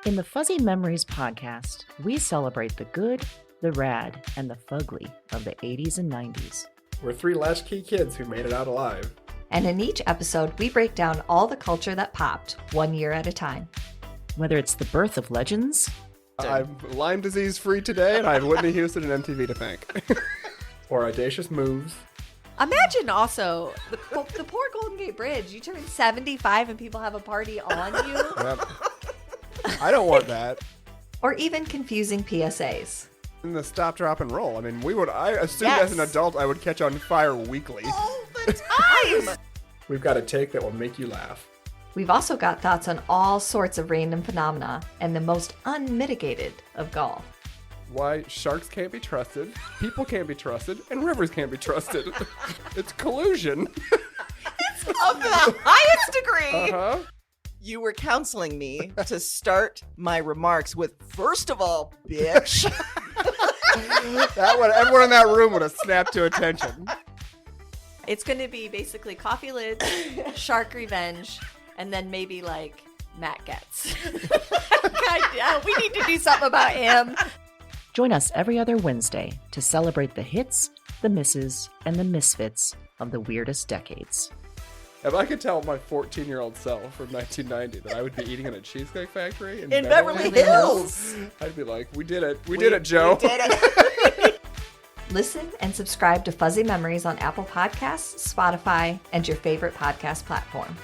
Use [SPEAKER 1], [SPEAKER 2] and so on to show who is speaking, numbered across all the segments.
[SPEAKER 1] In the Fuzzy Memories podcast, we celebrate the good, the rad, and the fugly of the 80s and 90s.
[SPEAKER 2] We're three latchkey kids who made it out alive.
[SPEAKER 3] And in each episode, we break down all the culture that popped, 1 year at a time.
[SPEAKER 1] Whether it's the birth of legends...
[SPEAKER 2] I'm Lyme disease free today, and I have Whitney Houston and MTV to thank. Or audacious moves.
[SPEAKER 3] Imagine also the poor Golden Gate Bridge. You turn 75 and people have a party on you.
[SPEAKER 2] Yep. I don't want that.
[SPEAKER 3] Or even confusing PSAs.
[SPEAKER 2] And the stop, drop, and roll. I mean, I assumed
[SPEAKER 3] Yes.
[SPEAKER 2] as an adult I would catch on fire weekly.
[SPEAKER 3] All the time!
[SPEAKER 2] We've got a take that will make you laugh.
[SPEAKER 3] We've also got thoughts on all sorts of random phenomena and the most unmitigated of golf.
[SPEAKER 2] Why sharks can't be trusted, people can't be trusted, and rivers can't be trusted. It's collusion.
[SPEAKER 4] Of the highest degree.
[SPEAKER 2] Uh-huh.
[SPEAKER 4] You were counseling me to start my remarks with, first of all, bitch.
[SPEAKER 2] Everyone in that room would have snapped to attention.
[SPEAKER 3] It's going to be basically coffee lids, shark revenge, and then maybe like Matt Getz. God, we need to do something about him.
[SPEAKER 1] Join us every other Wednesday to celebrate the hits, the misses, and the misfits of the weirdest decades.
[SPEAKER 2] If I could tell my 14-year-old self from 1990 that I would be eating in a Cheesecake Factory in
[SPEAKER 4] Beverly Hills.
[SPEAKER 2] I'd be like, we did it. We did it, Joe.
[SPEAKER 4] We did it.
[SPEAKER 3] Listen and subscribe to Fuzzy Memories on Apple Podcasts, Spotify, and your favorite podcast platform.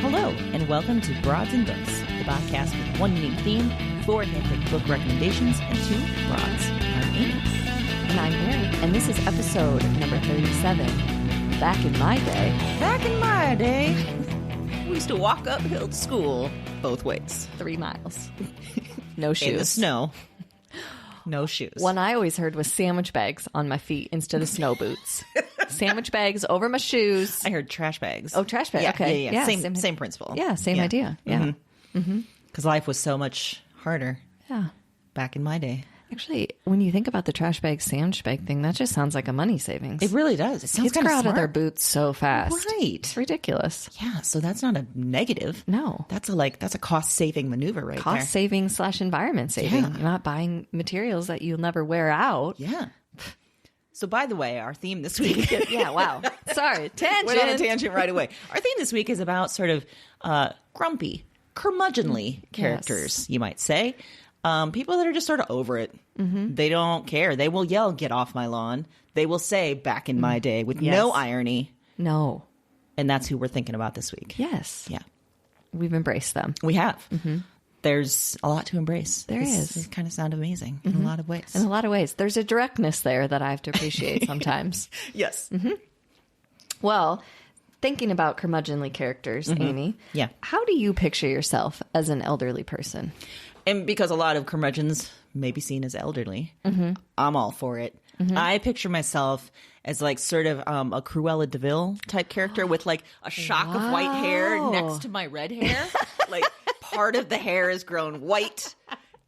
[SPEAKER 5] Hello, and welcome to Broads and Books, the podcast with one unique theme, 4 handpicked book recommendations, and 2 broads. I'm Amy.
[SPEAKER 3] And I'm Erin, and this is episode number 37. Back in my day.
[SPEAKER 5] Back in my day, we used to walk uphill to school both ways.
[SPEAKER 3] 3 miles. No shoes.
[SPEAKER 5] In the snow. No shoes.
[SPEAKER 3] One I always heard was sandwich bags on my feet instead of snow boots. Sandwich bags over my shoes.
[SPEAKER 5] I heard trash bags.
[SPEAKER 3] Oh, trash bag.
[SPEAKER 5] Yeah,
[SPEAKER 3] Okay.
[SPEAKER 5] Yeah. Same principle.
[SPEAKER 3] Yeah, same idea. Yeah.
[SPEAKER 5] Because life was so much harder
[SPEAKER 3] Yeah.
[SPEAKER 5] back in my day.
[SPEAKER 3] Actually, when you think about the trash bag, sandwich bag thing, that just sounds like a money savings.
[SPEAKER 5] It really does. It sounds
[SPEAKER 3] Kids
[SPEAKER 5] kind
[SPEAKER 3] grow
[SPEAKER 5] of
[SPEAKER 3] out of their
[SPEAKER 5] smart.
[SPEAKER 3] boots so fast.
[SPEAKER 5] Right.
[SPEAKER 3] It's ridiculous.
[SPEAKER 5] Yeah, so that's not a negative.
[SPEAKER 3] No.
[SPEAKER 5] That's a cost-saving maneuver right
[SPEAKER 3] Cost
[SPEAKER 5] there.
[SPEAKER 3] saving / environment saving.
[SPEAKER 5] Yeah.
[SPEAKER 3] You're not buying materials that you'll never wear out.
[SPEAKER 5] Yeah. So, by the way, our theme this week...
[SPEAKER 3] Yeah, wow. Sorry, tangent.
[SPEAKER 5] Went on a tangent right away. Our theme this week is about sort of grumpy, curmudgeonly characters, you might say. People that are just sort of over it. Mm-hmm. They don't care. They will yell, "Get off my lawn." They will say, "Back in my day," with no irony.
[SPEAKER 3] No.
[SPEAKER 5] And that's who we're thinking about this week.
[SPEAKER 3] Yes.
[SPEAKER 5] Yeah.
[SPEAKER 3] We've embraced them.
[SPEAKER 5] We have. Mm-hmm. There's a lot to embrace.
[SPEAKER 3] There is.
[SPEAKER 5] It kind of sound amazing in a lot of ways.
[SPEAKER 3] In a lot of ways. There's a directness there that I have to appreciate sometimes.
[SPEAKER 5] Yes.
[SPEAKER 3] Mm-hmm. Well, thinking about curmudgeonly characters, Amy.
[SPEAKER 5] Yeah.
[SPEAKER 3] How do you picture yourself as an elderly person?
[SPEAKER 5] And because a lot of curmudgeons may be seen as elderly, I'm all for it. I picture myself as like sort of a Cruella Deville type character with like a shock of white hair next to my red hair. Like part of the hair is grown white.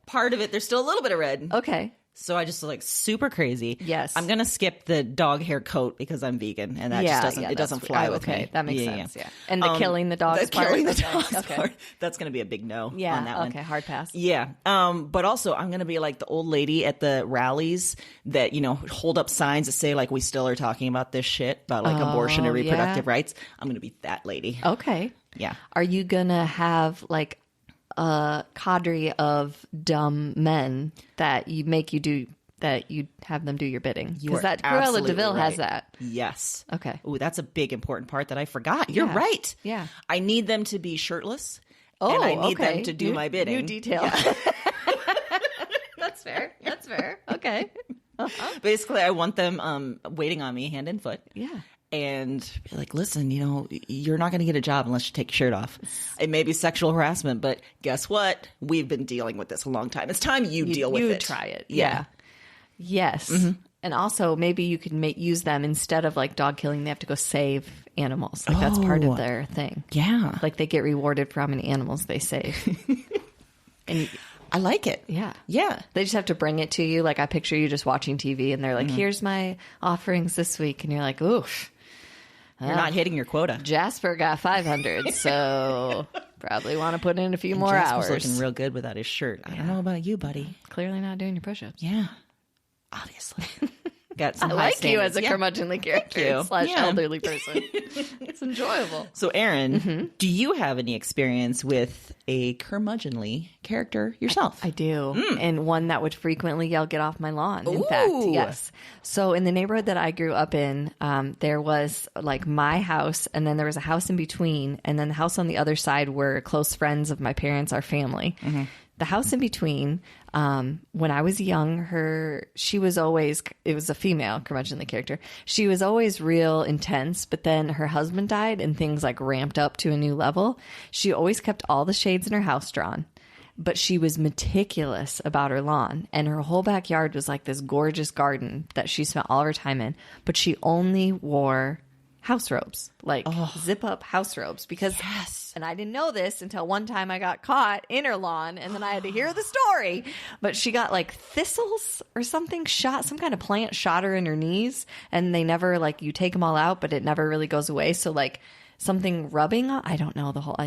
[SPEAKER 5] Part of it, there's still a little bit of red.
[SPEAKER 3] Okay.
[SPEAKER 5] So I just like super crazy.
[SPEAKER 3] Yes.
[SPEAKER 5] I'm going to skip the dog hair coat because I'm vegan and that just doesn't fly with
[SPEAKER 3] okay.
[SPEAKER 5] me.
[SPEAKER 3] That makes sense. Yeah. And the killing the dogs part.
[SPEAKER 5] Killing the
[SPEAKER 3] Okay.
[SPEAKER 5] dogs
[SPEAKER 3] Okay.
[SPEAKER 5] part. That's going to be a big no on that
[SPEAKER 3] Yeah.
[SPEAKER 5] one.
[SPEAKER 3] Okay. Hard pass.
[SPEAKER 5] Yeah. But also I'm going to be like the old lady at the rallies that, hold up signs that say like, we still are talking about this shit about like abortion and reproductive rights. I'm going to be that lady.
[SPEAKER 3] Okay.
[SPEAKER 5] Yeah.
[SPEAKER 3] Are you going to have like a cadre of dumb men that you have them do your bidding?
[SPEAKER 5] You
[SPEAKER 3] Because
[SPEAKER 5] are
[SPEAKER 3] that Cruella
[SPEAKER 5] absolutely
[SPEAKER 3] Deville has
[SPEAKER 5] right.
[SPEAKER 3] that.
[SPEAKER 5] Yes.
[SPEAKER 3] Okay.
[SPEAKER 5] Ooh, that's a big important part that I forgot. You're
[SPEAKER 3] Yeah.
[SPEAKER 5] right.
[SPEAKER 3] Yeah.
[SPEAKER 5] I need them to be shirtless.
[SPEAKER 3] Oh,
[SPEAKER 5] and I need
[SPEAKER 3] okay.
[SPEAKER 5] them to do my bidding.
[SPEAKER 3] New detail. That's fair. That's fair. Okay.
[SPEAKER 5] Basically, I want them waiting on me hand and foot.
[SPEAKER 3] Yeah.
[SPEAKER 5] And be like, listen, you're not going to get a job unless you take your shirt off. It may be sexual harassment, but guess what? We've been dealing with this a long time. It's time you deal with it.
[SPEAKER 3] You try it. Yeah. Yes. And also, maybe you could use them instead of like dog killing. They have to go save animals. Like that's part of their thing.
[SPEAKER 5] Yeah.
[SPEAKER 3] Like they get rewarded for how many animals they save. And
[SPEAKER 5] I like it.
[SPEAKER 3] yeah.
[SPEAKER 5] Yeah.
[SPEAKER 3] They just have to bring it to you. Like I picture you just watching TV and they're like, here's my offerings this week. And you're like, oof.
[SPEAKER 5] You're not hitting your quota.
[SPEAKER 3] Jasper got 500, so probably want to put in a few more
[SPEAKER 5] Jasper's
[SPEAKER 3] hours.
[SPEAKER 5] looking real good without his shirt. I don't know about you, buddy.
[SPEAKER 3] Clearly not doing your push-ups.
[SPEAKER 5] Yeah. Obviously. Got some
[SPEAKER 3] I
[SPEAKER 5] high
[SPEAKER 3] like you
[SPEAKER 5] standards.
[SPEAKER 3] as a curmudgeonly character
[SPEAKER 5] you.
[SPEAKER 3] /
[SPEAKER 5] Yeah.
[SPEAKER 3] elderly person. It's enjoyable.
[SPEAKER 5] So, Erin, do you have any experience with a curmudgeonly character yourself?
[SPEAKER 3] I do. And one that would frequently yell, get off my lawn. In fact, yes. So in the neighborhood that I grew up in, there was like my house, and then there was a house in between, and then the house on the other side were close friends of my parents, our family. The house in between, when I was young, she was always, it was a female curmudgeonly character. She was always real intense, but then her husband died and things like ramped up to a new level. She always kept all the shades in her house drawn, but she was meticulous about her lawn, and her whole backyard was like this gorgeous garden that she spent all of her time in, but she only wore house robes, like zip up house robes, because and I didn't know this until one time I got caught in her lawn and then I had to hear the story, but she got like thistles or something some kind of plant shot her in her knees, and they never, like, you take them all out but it never really goes away, so like something rubbing on, I don't know the whole,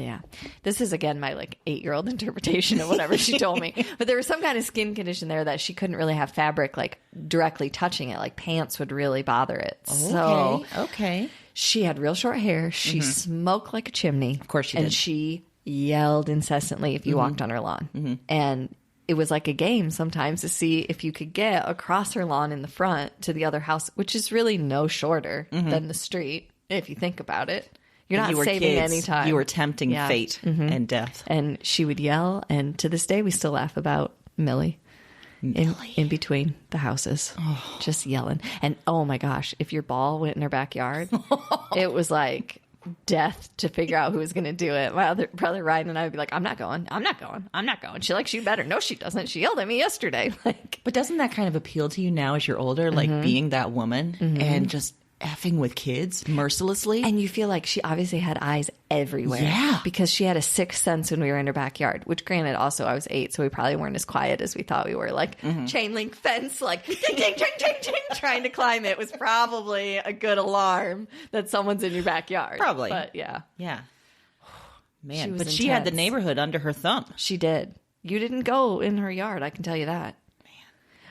[SPEAKER 3] this is again my like 8-year-old interpretation of whatever she told me, but there was some kind of skin condition there that she couldn't really have fabric like directly touching it, like pants would really bother it. So
[SPEAKER 5] Okay.
[SPEAKER 3] she had real short hair. She smoked like a chimney. Of
[SPEAKER 5] course she
[SPEAKER 3] and
[SPEAKER 5] did.
[SPEAKER 3] she yelled incessantly if you walked on her lawn. And it was like a game sometimes to see if you could get across her lawn in the front to the other house, which is really no shorter than the street, if you think about it. You're not
[SPEAKER 5] You were
[SPEAKER 3] saving
[SPEAKER 5] kids.
[SPEAKER 3] any time.
[SPEAKER 5] You were tempting fate and death.
[SPEAKER 3] And she would yell, and to this day we still laugh about Millie. In between the houses, just yelling. And oh my gosh, if your ball went in her backyard, it was like death to figure out who was going to do it. My other brother Ryan and I would be like, I'm not going. She likes you better. No, she doesn't. She yelled at me yesterday. Like,
[SPEAKER 5] But doesn't that kind of appeal to you now as you're older, like being that woman and just effing with kids mercilessly?
[SPEAKER 3] and you feel like she obviously had eyes everywhere.
[SPEAKER 5] Yeah.
[SPEAKER 3] Because she had a sixth sense when we were in her backyard, which granted also I was 8, so we probably weren't as quiet as we thought we were. Like chain link fence, like ting, ting, ting, ting, ting, trying to climb it was probably a good alarm that someone's in your backyard.
[SPEAKER 5] Probably.
[SPEAKER 3] But yeah,
[SPEAKER 5] Yeah.
[SPEAKER 3] She
[SPEAKER 5] Man,
[SPEAKER 3] was
[SPEAKER 5] but she had the
[SPEAKER 3] intense.
[SPEAKER 5] neighborhood under her thumb.
[SPEAKER 3] she did. You didn't go in her yard, I can tell you that.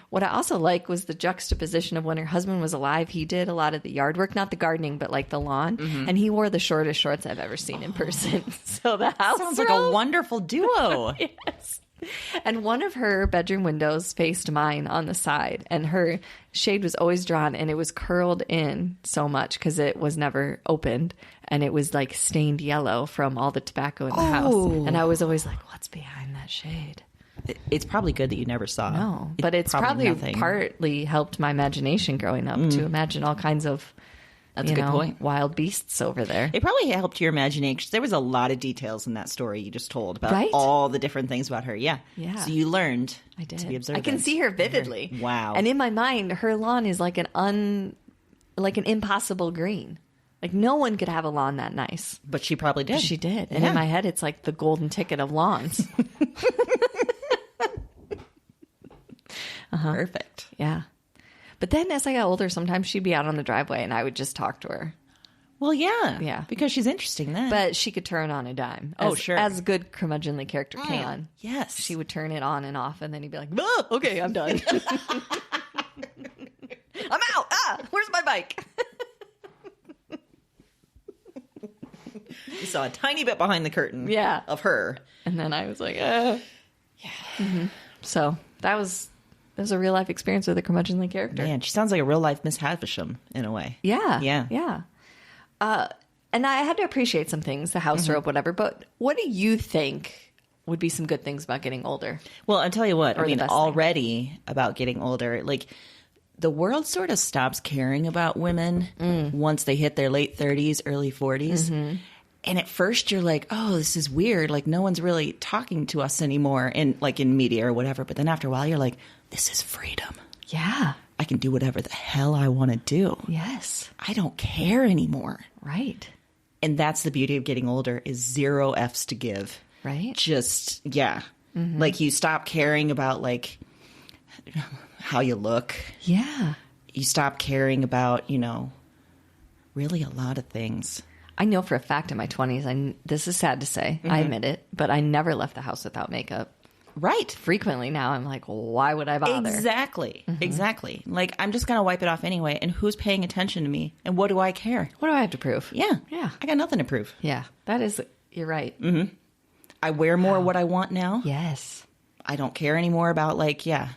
[SPEAKER 3] What I also like was the juxtaposition of when her husband was alive. He did a lot of the yard work, not the gardening, but like the lawn. And he wore the shortest shorts I've ever seen in person. So the house
[SPEAKER 5] Sounds like a wonderful duo.
[SPEAKER 3] Yes. And one of her bedroom windows faced mine on the side, and her shade was always drawn, and it was curled in so much because it was never opened, and it was like stained yellow from all the tobacco in the house. And I was always like, what's behind that shade?
[SPEAKER 5] It's probably good that you never saw.
[SPEAKER 3] No, but it's probably
[SPEAKER 5] nothing.
[SPEAKER 3] partly helped my imagination growing up to imagine all kinds of
[SPEAKER 5] That's a good point.
[SPEAKER 3] wild beasts over there.
[SPEAKER 5] It probably helped your imagination. There was a lot of details in that story you just told about
[SPEAKER 3] Right?
[SPEAKER 5] all the different things about her. Yeah.
[SPEAKER 3] Yeah.
[SPEAKER 5] So you learned
[SPEAKER 3] I did.
[SPEAKER 5] to be observant.
[SPEAKER 3] I can see her vividly.
[SPEAKER 5] Wow.
[SPEAKER 3] And in my mind, her lawn is like an impossible green. Like no one could have a lawn that nice.
[SPEAKER 5] But she probably did.
[SPEAKER 3] She did. And
[SPEAKER 5] Yeah.
[SPEAKER 3] in my head, it's like the golden ticket of lawns.
[SPEAKER 5] Perfect.
[SPEAKER 3] Yeah. But then as I got older, sometimes she'd be out on the driveway and I would just talk to her.
[SPEAKER 5] Well, yeah.
[SPEAKER 3] Yeah.
[SPEAKER 5] Because she's interesting then.
[SPEAKER 3] But she could turn on a dime.
[SPEAKER 5] Oh,
[SPEAKER 3] as,
[SPEAKER 5] sure.
[SPEAKER 3] As a good curmudgeonly character can.
[SPEAKER 5] yes.
[SPEAKER 3] She would turn it on and off, and then he'd be like, "Oh, okay, I'm done. I'm out. Where's my bike?"
[SPEAKER 5] You saw a tiny bit behind the curtain
[SPEAKER 3] Yeah.
[SPEAKER 5] of her.
[SPEAKER 3] And then I was like, Yeah. So that was a real life experience with a curmudgeonly character.
[SPEAKER 5] Man, she sounds like a real life Miss Havisham in a way.
[SPEAKER 3] Yeah.
[SPEAKER 5] Yeah.
[SPEAKER 3] Yeah. And I had to appreciate some things, the house robe, whatever. But what do you think would be some good things about getting older?
[SPEAKER 5] Well, I'll tell you what,
[SPEAKER 3] Or
[SPEAKER 5] I
[SPEAKER 3] the
[SPEAKER 5] mean,
[SPEAKER 3] best thing.
[SPEAKER 5] already about getting older, like the world sort of stops caring about women once they hit their late 30s, early 40s. And at first you're like, oh, this is weird. Like no one's really talking to us anymore in media or whatever. But then after a while you're like, this is freedom.
[SPEAKER 3] Yeah.
[SPEAKER 5] I can do whatever the hell I want to do.
[SPEAKER 3] Yes.
[SPEAKER 5] I don't care anymore.
[SPEAKER 3] Right.
[SPEAKER 5] And that's the beauty of getting older, is 0 F's to give.
[SPEAKER 3] Right.
[SPEAKER 5] Just, yeah. Like, you stop caring about, like, how you look.
[SPEAKER 3] Yeah.
[SPEAKER 5] You stop caring about, you know, really a lot of things.
[SPEAKER 3] I know for a fact in my 20s, this is sad to say, I admit it, but I never left the house without makeup.
[SPEAKER 5] Right.
[SPEAKER 3] Frequently now, I'm like, why would I bother?
[SPEAKER 5] Exactly. Exactly. Like, I'm just going to wipe it off anyway. And who's paying attention to me? And what do I care?
[SPEAKER 3] What do I have to prove?
[SPEAKER 5] Yeah.
[SPEAKER 3] Yeah.
[SPEAKER 5] I got nothing to prove.
[SPEAKER 3] Yeah. That is, you're right.
[SPEAKER 5] I wear more what I want now.
[SPEAKER 3] Yes.
[SPEAKER 5] I don't care anymore about, like, yeah.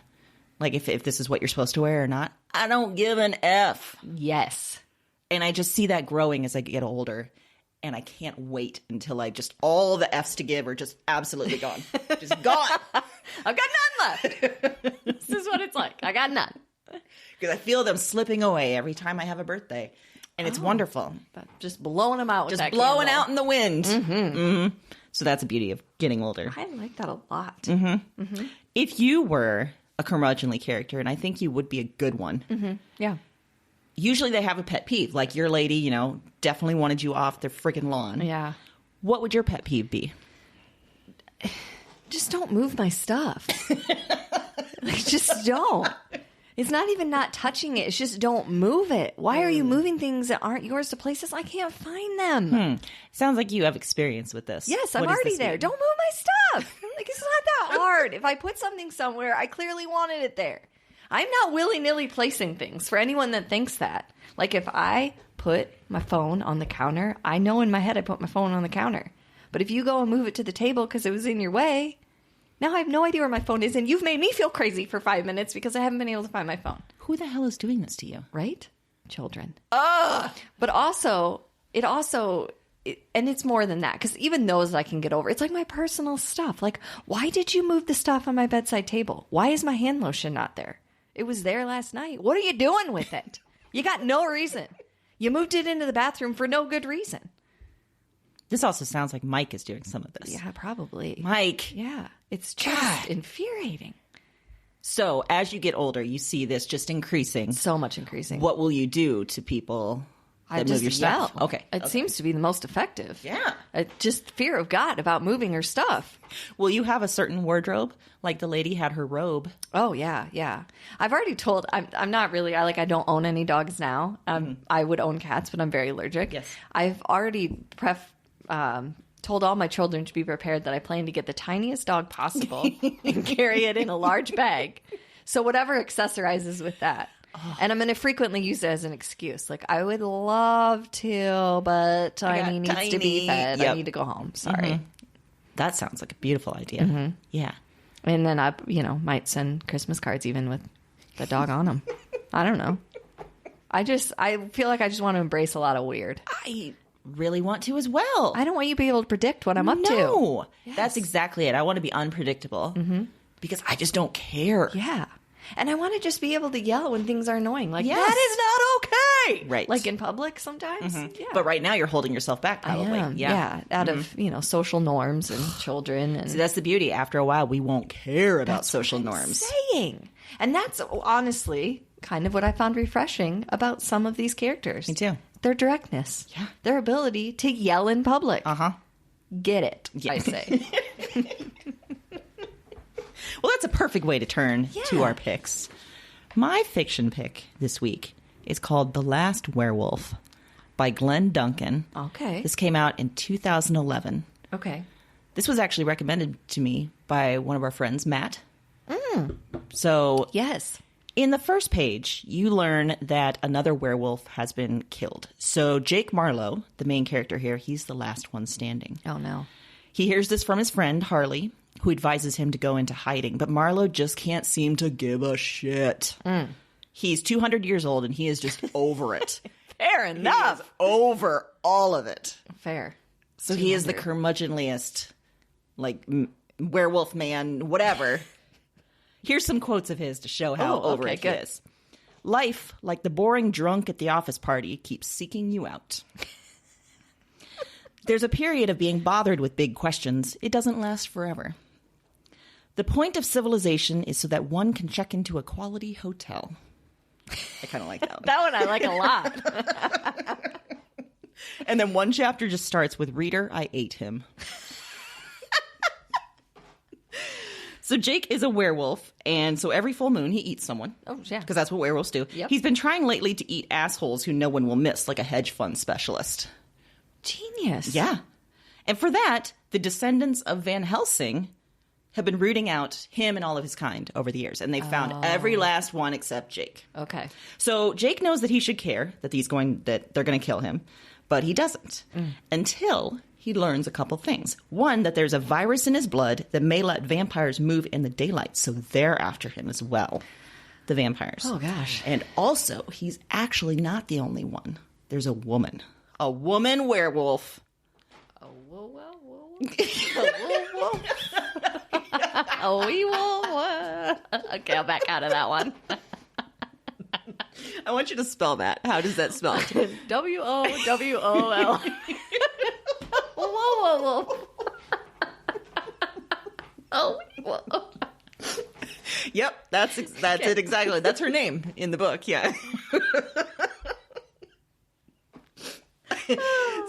[SPEAKER 5] Like, if this is what you're supposed to wear or not. I don't give an F.
[SPEAKER 3] Yes.
[SPEAKER 5] And I just see that growing as I get older. And I can't wait until all the F's to give are just absolutely gone. Just gone.
[SPEAKER 3] I've got none left. This is what it's like. I got none.
[SPEAKER 5] Because I feel them slipping away every time I have a birthday. And it's wonderful.
[SPEAKER 3] But just blowing them out with
[SPEAKER 5] Just
[SPEAKER 3] that
[SPEAKER 5] blowing
[SPEAKER 3] candle.
[SPEAKER 5] out in the wind. So that's the beauty of getting older.
[SPEAKER 3] I like that a lot.
[SPEAKER 5] If you were a curmudgeonly character, and I think you would be a good one,
[SPEAKER 3] Yeah.
[SPEAKER 5] usually they have a pet peeve. Like, your lady, you know, definitely wanted you off their friggin' lawn.
[SPEAKER 3] Yeah.
[SPEAKER 5] What would your pet peeve be?
[SPEAKER 3] Just don't move my stuff. Like, just don't. It's not even not touching it. It's just don't move it. Why are you moving things that aren't yours to places I can't find them?
[SPEAKER 5] Sounds like you have experience with this.
[SPEAKER 3] Yes, I'm
[SPEAKER 5] What does
[SPEAKER 3] already
[SPEAKER 5] this
[SPEAKER 3] there.
[SPEAKER 5] mean?
[SPEAKER 3] Don't move my stuff. Like, it's not that hard. If I put something somewhere, I clearly wanted it there. I'm not willy-nilly placing things, for anyone that thinks that. Like, if I put my phone on the counter, I know in my head I put my phone on the counter. But if you go and move it to the table because it was in your way, now I have no idea where my phone is, and you've made me feel crazy for 5 minutes because I haven't been able to find my phone.
[SPEAKER 5] Who the hell is doing this to you?
[SPEAKER 3] Right? Children. But also, and it's more than that, because even those I can get over. It's like my personal stuff. Like, why did you move the stuff on my bedside table? Why is my hand lotion not there? It was there last night. What are you doing with it? You got no reason. You moved it into the bathroom for no good reason.
[SPEAKER 5] This also sounds like Mike is doing some of this.
[SPEAKER 3] Yeah, probably.
[SPEAKER 5] Mike.
[SPEAKER 3] Yeah. It's just
[SPEAKER 5] God.
[SPEAKER 3] infuriating.
[SPEAKER 5] So as you get older, you see this just increasing.
[SPEAKER 3] So much increasing.
[SPEAKER 5] What will you do to people that move your stuff?
[SPEAKER 3] Yell.
[SPEAKER 5] Okay.
[SPEAKER 3] It seems to be the most effective.
[SPEAKER 5] Yeah.
[SPEAKER 3] Just fear of God about moving her stuff.
[SPEAKER 5] Will you have a certain wardrobe? Like the lady had her robe.
[SPEAKER 3] Oh, yeah, yeah. I've already told, I'm not really, I don't own any dogs now. I would own cats, but I'm very allergic.
[SPEAKER 5] Yes.
[SPEAKER 3] I've already told all my children to be prepared that I plan to get the tiniest dog possible and carry it in a large bag. So whatever accessorizes with that. And I'm going to frequently use it as an excuse. Like, I would love to, but Tiny needs to be fed.
[SPEAKER 5] Yep.
[SPEAKER 3] I need to go home. Sorry.
[SPEAKER 5] That sounds like a beautiful idea. Yeah.
[SPEAKER 3] And then I, might send Christmas cards even with the dog on them. I don't know. I feel like I just want to embrace a lot of weird.
[SPEAKER 5] I really want to as well.
[SPEAKER 3] I don't want you to be able to predict what I'm up to.
[SPEAKER 5] No.
[SPEAKER 3] Yes.
[SPEAKER 5] That's exactly it. I want to be unpredictable because I just don't care.
[SPEAKER 3] Yeah. And I want to just be able to yell when things are annoying. Like,
[SPEAKER 5] Yes.
[SPEAKER 3] that is not okay.
[SPEAKER 5] Right.
[SPEAKER 3] Like in public sometimes. Yeah.
[SPEAKER 5] But right now you're holding yourself back
[SPEAKER 3] I
[SPEAKER 5] probably.
[SPEAKER 3] am. Yeah. Out of, social norms and children. And
[SPEAKER 5] So that's the beauty. After a while, we won't care about social
[SPEAKER 3] what I'm
[SPEAKER 5] norms.
[SPEAKER 3] saying. And that's honestly kind of what I found refreshing about some of these characters.
[SPEAKER 5] Me too.
[SPEAKER 3] Their directness.
[SPEAKER 5] Yeah.
[SPEAKER 3] Their ability to yell in public.
[SPEAKER 5] Uh-huh.
[SPEAKER 3] Get it,
[SPEAKER 5] Yeah.
[SPEAKER 3] I say.
[SPEAKER 5] Well, that's a perfect way to turn to
[SPEAKER 3] Yeah.
[SPEAKER 5] our picks. My fiction pick this week is called The Last Werewolf by Glenn Duncan.
[SPEAKER 3] Okay.
[SPEAKER 5] This came out in 2011.
[SPEAKER 3] Okay.
[SPEAKER 5] This was actually recommended to me by one of our friends, Matt. So
[SPEAKER 3] Yes.
[SPEAKER 5] in the first page, you learn that another werewolf has been killed. So Jake Marlowe, the main character here, he's the last one standing.
[SPEAKER 3] Oh, no.
[SPEAKER 5] He hears this from his friend, Harley, who advises him to go into hiding. But Marlowe just can't seem to give a shit. He's 200 years old, and he is just over it.
[SPEAKER 3] Fair
[SPEAKER 5] He is over all of it.
[SPEAKER 3] Fair.
[SPEAKER 5] So he is the
[SPEAKER 3] 200.
[SPEAKER 5] curmudgeonliest, like, werewolf man, whatever. Here's some quotes of his to show how
[SPEAKER 3] Oh,
[SPEAKER 5] over
[SPEAKER 3] okay,
[SPEAKER 5] it he
[SPEAKER 3] good.
[SPEAKER 5] is. Life, like the boring drunk at the office party, keeps seeking you out. There's a period of being bothered with big questions. It doesn't last forever. The point of civilization is so that one can check into a quality hotel. I kind of like that one.
[SPEAKER 3] That one I like a lot.
[SPEAKER 5] And then one chapter just starts with, "Reader, I ate him." So Jake is a werewolf, and so every full moon he eats someone.
[SPEAKER 3] Oh, yeah.
[SPEAKER 5] Because that's what werewolves do.
[SPEAKER 3] Yep.
[SPEAKER 5] He's been trying lately to eat assholes who no one will miss, like a hedge fund specialist.
[SPEAKER 3] Genius.
[SPEAKER 5] Yeah. And for that, the descendants of Van Helsing have been rooting out him and all of his kind over the years, and they found every last one except Jake.
[SPEAKER 3] Okay.
[SPEAKER 5] So Jake knows that he should care that they're going to kill him, but he doesn't until he learns a couple things. One, that there's a virus in his blood that may let vampires move in the daylight, so they're after him as well, the vampires.
[SPEAKER 3] Oh, gosh.
[SPEAKER 5] And also, he's actually not the only one. There's a woman werewolf.
[SPEAKER 3] Oh, whoa, whoa, whoa. Oh, whoa, whoa. Oh, we will. Okay, I'll back out of that one.
[SPEAKER 5] I want you to spell that. How does that spell?
[SPEAKER 3] WOWOL. Whoa, whoa, whoa. Oh, whoa.
[SPEAKER 5] Yep, that's it exactly. That's her name in the book, yeah.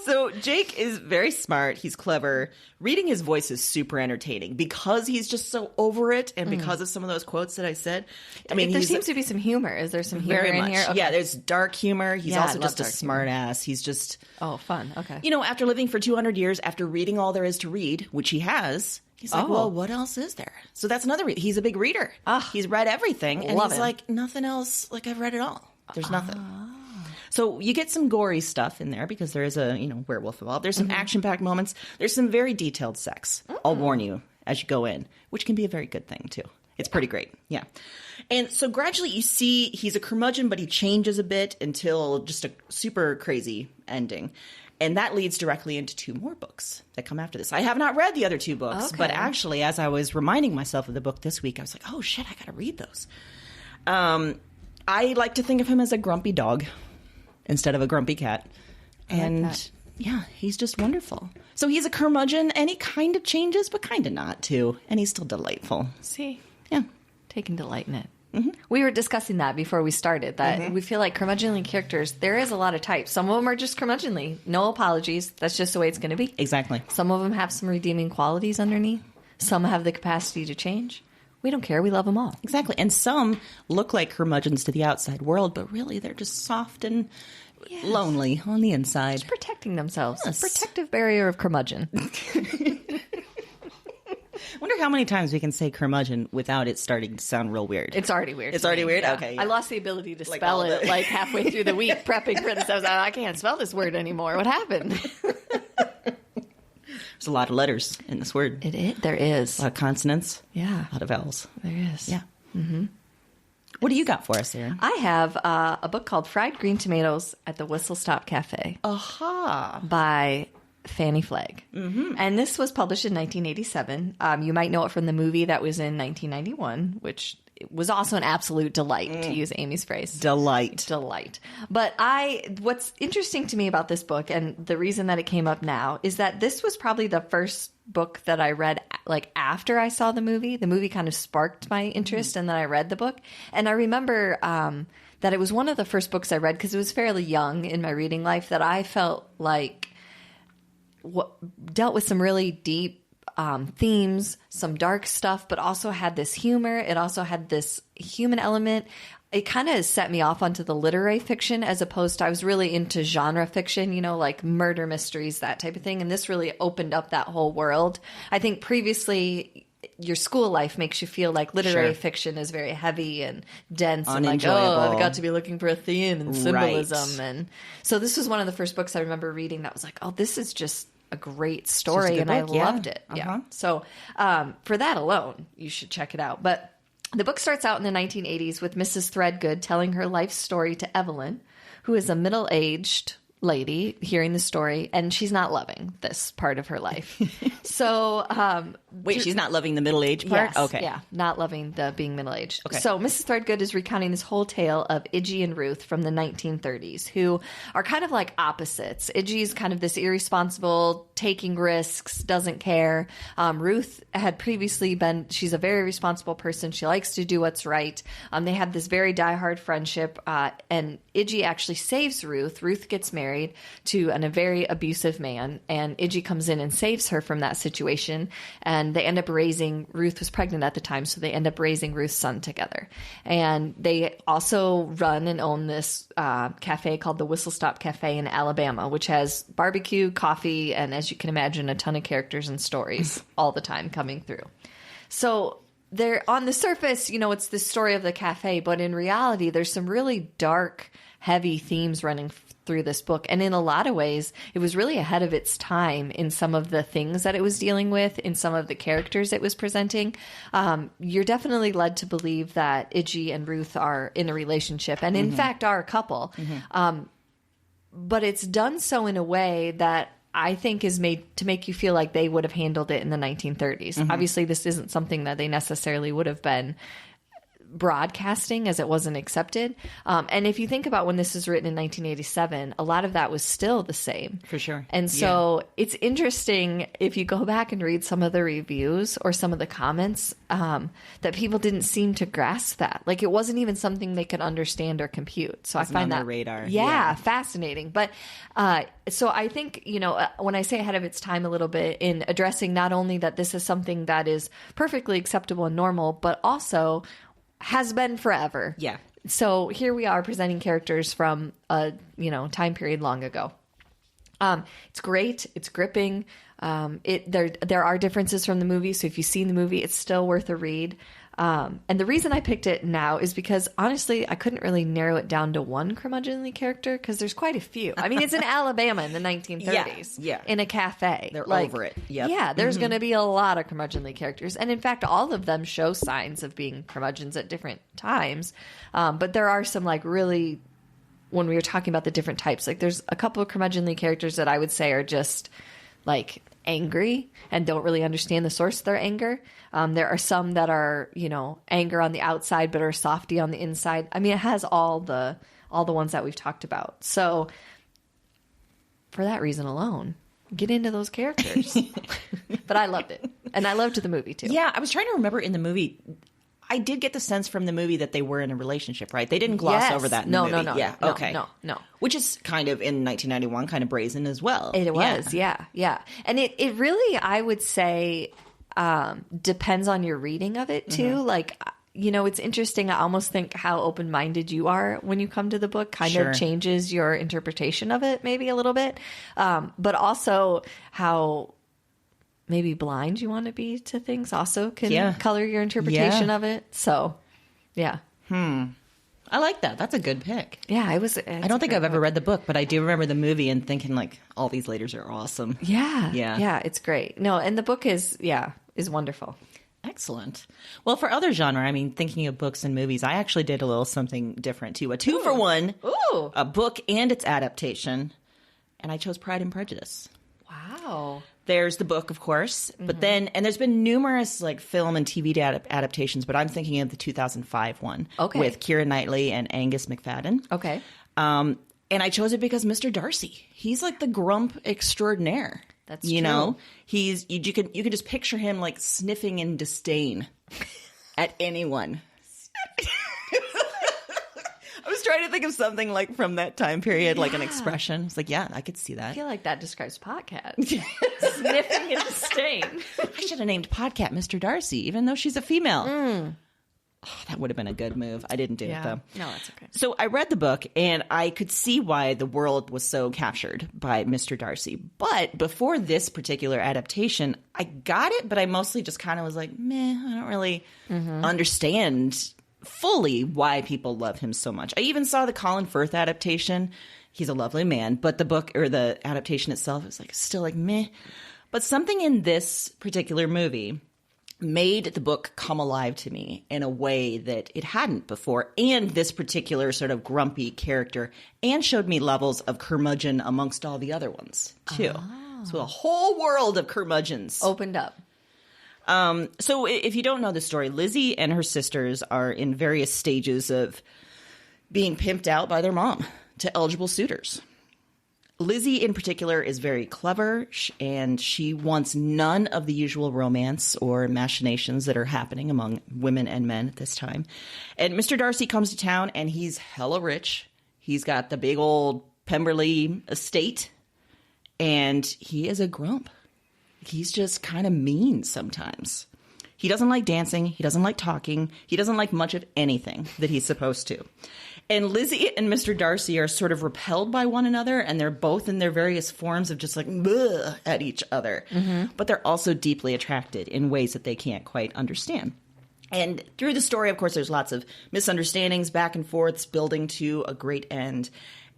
[SPEAKER 5] So Jake is very smart. He's clever. Reading his voice is super entertaining because he's just so over it, and because of some of those quotes that I said. I mean,
[SPEAKER 3] there seems to be some humor. Is there some humor
[SPEAKER 5] very
[SPEAKER 3] in
[SPEAKER 5] much.
[SPEAKER 3] here? Okay.
[SPEAKER 5] Yeah, there's dark humor. He's
[SPEAKER 3] Yeah, I
[SPEAKER 5] also
[SPEAKER 3] love
[SPEAKER 5] just a
[SPEAKER 3] dark
[SPEAKER 5] smart ass. He's just,
[SPEAKER 3] Oh, fun. Okay.
[SPEAKER 5] after living for 200 years, after reading all there is to read, which he has, he's like, well, what else is there? So that's another reason. He's a big reader. He's read everything, and
[SPEAKER 3] love
[SPEAKER 5] he's
[SPEAKER 3] him.
[SPEAKER 5] like, nothing else. Like, I've read it all. There's nothing. So you get some gory stuff in there because there is a, werewolf involved. There's some action-packed moments. There's some very detailed sex. I'll warn you as you go in, which can be a very good thing, too. It's pretty great. Yeah. And so gradually you see he's a curmudgeon, but he changes a bit until just a super crazy ending. And that leads directly into 2 more books that come after this. I have not read the other 2 books,
[SPEAKER 3] Okay.
[SPEAKER 5] but actually, as I was reminding myself of the book this week, I was like, oh, shit, I got to read those. I like to think of him as a grumpy dog instead of a grumpy cat. And
[SPEAKER 3] that.
[SPEAKER 5] yeah, he's just wonderful. So he's a curmudgeon, and he kind of changes, but kind of not, too. And he's still delightful.
[SPEAKER 3] See,
[SPEAKER 5] Yeah.
[SPEAKER 3] taking delight in it. We were discussing that before we started, that we feel like curmudgeonly characters, there is a lot of types. Some of them are just curmudgeonly. No apologies. That's just the way it's going to be.
[SPEAKER 5] Exactly.
[SPEAKER 3] Some of them have some redeeming qualities underneath. Some have the capacity to change. We don't care. We love them all.
[SPEAKER 5] Exactly. And some look like curmudgeons to the outside world, but really they're just soft and lonely on the inside.
[SPEAKER 3] Protecting themselves.
[SPEAKER 5] Yes.
[SPEAKER 3] Protective barrier of curmudgeon.
[SPEAKER 5] Wonder how many times we can say curmudgeon without it starting to sound real weird.
[SPEAKER 3] It's already weird.
[SPEAKER 5] It's
[SPEAKER 3] to
[SPEAKER 5] already
[SPEAKER 3] me.
[SPEAKER 5] weird?
[SPEAKER 3] Yeah.
[SPEAKER 5] Okay, yeah.
[SPEAKER 3] I lost the ability to
[SPEAKER 5] Like
[SPEAKER 3] spell
[SPEAKER 5] all of
[SPEAKER 3] it
[SPEAKER 5] it.
[SPEAKER 3] like halfway through the week prepping for this. I was like, I can't spell this word anymore. What happened?
[SPEAKER 5] There's a lot of letters in this word.
[SPEAKER 3] There is.
[SPEAKER 5] A lot of consonants.
[SPEAKER 3] Yeah,
[SPEAKER 5] A lot of vowels.
[SPEAKER 3] there is.
[SPEAKER 5] Yeah. Mm-hmm. What do you got for us, Erin?
[SPEAKER 3] I have a book called Fried Green Tomatoes at the Whistle Stop Cafe
[SPEAKER 5] Aha.
[SPEAKER 3] by Fannie Flagg. Mm-hmm. And this was published in 1987. You might know it from the movie that was in 1991, which was also an absolute delight, to use Amy's phrase.
[SPEAKER 5] Delight.
[SPEAKER 3] But what's interesting to me about this book, and the reason that it came up now, is that this was probably the first book that I read like after I saw the movie. The movie kind of sparked my interest, and then I read the book. And I remember that it was one of the first books I read because it was fairly young in my reading life that I felt like dealt with some really deep themes, some dark stuff, but also had this humor. It also had this human element. It kind of set me off onto the literary fiction as opposed to, I was really into genre fiction, like murder mysteries, that type of thing. And this really opened up that whole world. I think previously your school life makes you feel like literary fiction is very heavy and dense and like, I've got to be looking for a theme and symbolism. Right. And so this was one of the first books I remember reading that was like, this is just a great story, and
[SPEAKER 5] book,
[SPEAKER 3] I loved it. Yeah. So for that alone, you should check it out. But the book starts out in the 1980s with Mrs. Threadgood telling her life story to Evelyn, who is a middle-aged lady hearing the story, and she's not loving this part of her life. So
[SPEAKER 5] Wait, she's not loving the middle-aged part?
[SPEAKER 3] Yes,
[SPEAKER 5] Okay.
[SPEAKER 3] yeah, not loving the being middle-aged.
[SPEAKER 5] Okay.
[SPEAKER 3] So Mrs. Threadgood is recounting this whole tale of Idgie and Ruth from the 1930s, who are kind of like opposites. Idgie's kind of this irresponsible, taking risks, doesn't care. Ruth had previously been, she's a very responsible person. She likes to do what's right. They have this very diehard friendship, and Idgie actually saves Ruth. Ruth gets married to a very abusive man, and Idgie comes in and saves her from that situation. And they end up raising, Ruth was pregnant at the time, so they end up raising Ruth's son together. And they also run and own this cafe called the Whistle Stop Cafe in Alabama, which has barbecue, coffee, and as you can imagine, a ton of characters and stories all the time coming through. So they're on the surface, you know, it's the story of the cafe, but in reality, there's some really dark, heavy themes running through this book. And in a lot of ways, it was really ahead of its time in some of the things that it was dealing with, in some of the characters it was presenting. You're definitely led to believe that Idgie and Ruth are in a relationship, and in fact are a couple. But it's done so in a way that I think is made to make you feel like they would have handled it in the 1930s. Obviously, this isn't something that they necessarily would have been broadcasting, as it wasn't accepted. And if you think about when this was written in 1987, a lot of that was still the same.
[SPEAKER 5] For sure.
[SPEAKER 3] And so it's interesting if you go back and read some of the reviews or some of the comments, that people didn't seem to grasp that. Like, it wasn't even something they could understand or compute. So I find
[SPEAKER 5] on
[SPEAKER 3] that
[SPEAKER 5] their radar.
[SPEAKER 3] Yeah, fascinating. But so I think, you know, when I say ahead of its time a little bit in addressing not only that this is something that is perfectly acceptable and normal, but also has been forever.
[SPEAKER 5] Yeah.
[SPEAKER 3] So here we are presenting characters from a, you know, time period long ago. It's great. It's gripping. There are differences from the movie. So if you've seen the movie, it's still worth a read. And the reason I picked it now is because, honestly, I couldn't really narrow it down to one curmudgeonly character because there's quite a few. I mean, it's in Alabama in the 1930s.
[SPEAKER 5] Yeah.
[SPEAKER 3] In a cafe.
[SPEAKER 5] They're over it. Yep.
[SPEAKER 3] Yeah, there's going to be a lot of curmudgeonly characters. And in fact, all of them show signs of being curmudgeons at different times. But there are some, like, really, when we were talking about the different types, like, there's a couple of curmudgeonly characters that I would say are just, like, angry and don't really understand the source of their anger. There are some that are, you know, anger on the outside but are softy on the inside. I mean, it has all the ones that we've talked about. So for that reason alone, get into those characters. But I loved it. And I loved the movie too.
[SPEAKER 5] Yeah, I was trying to remember in the movie, I did get the sense from the movie that they were in a relationship, right? They didn't gloss over that in the movie.
[SPEAKER 3] No.
[SPEAKER 5] Yeah, okay.
[SPEAKER 3] No.
[SPEAKER 5] Which is kind of, in 1991, kind of brazen as well.
[SPEAKER 3] It was, yeah. And it really, I would say, depends on your reading of it too. Like, you know, it's interesting. I almost think how open-minded you are when you come to the book kind of changes your interpretation of it maybe a little bit. But also how maybe blind you want to be to things also can color your interpretation of it. So, yeah.
[SPEAKER 5] I like that. That's a good pick.
[SPEAKER 3] Yeah, I
[SPEAKER 5] don't think I've ever read the book, but I do remember the movie and thinking, like, all these ladies are awesome.
[SPEAKER 3] Yeah, it's great. No, and the book is wonderful.
[SPEAKER 5] Excellent. Well, for other genre, I mean, thinking of books and movies, I actually did a little something different too. A 2-for-1.
[SPEAKER 3] Ooh.
[SPEAKER 5] A book and its adaptation. And I chose Pride and Prejudice.
[SPEAKER 3] Wow.
[SPEAKER 5] There's the book, of course, but then, and there's been numerous like film and TV adaptations, but I'm thinking of the 2005 one with Keira Knightley and Angus McFadden.
[SPEAKER 3] Okay.
[SPEAKER 5] And I chose it because Mr. Darcy, he's like the grump extraordinaire.
[SPEAKER 3] That's true.
[SPEAKER 5] You know, you can just picture him like sniffing in disdain at anyone. I was trying to think of something like from that time period, like an expression. It's like, yeah, I could see that.
[SPEAKER 3] I feel like that describes Podcat. Sniffing in disdain.
[SPEAKER 5] I should have named Podcat Mr. Darcy, even though she's a female. Oh, that would have been a good move. I didn't do it, though.
[SPEAKER 3] No, that's okay.
[SPEAKER 5] So I read the book, and I could see why the world was so captured by Mr. Darcy. But before this particular adaptation, I got it, but I mostly just kind of was like, meh, I don't really understand fully why people love him so much. I even saw the Colin Firth adaptation. He's a lovely man, but the book or the adaptation itself is like still like meh. But something in this particular movie made the book come alive to me in a way that it hadn't before, and this particular sort of grumpy character, and showed me levels of curmudgeon amongst all the other ones too. So a whole world of curmudgeons
[SPEAKER 3] opened up.
[SPEAKER 5] So if you don't know the story, Lizzie and her sisters are in various stages of being pimped out by their mom to eligible suitors. Lizzie in particular is very clever, and she wants none of the usual romance or machinations that are happening among women and men at this time. And Mr. Darcy comes to town, and he's hella rich. He's got the big old Pemberley estate, and he is a grump. He's just kind of mean sometimes. He doesn't like dancing. He doesn't like talking. He doesn't like much of anything that he's supposed to. And Lizzie and Mr. Darcy are sort of repelled by one another, and they're both in their various forms of just like bleh at each other. But they're also deeply attracted in ways that they can't quite understand. And through the story, of course, there's lots of misunderstandings, back and forths, building to a great end.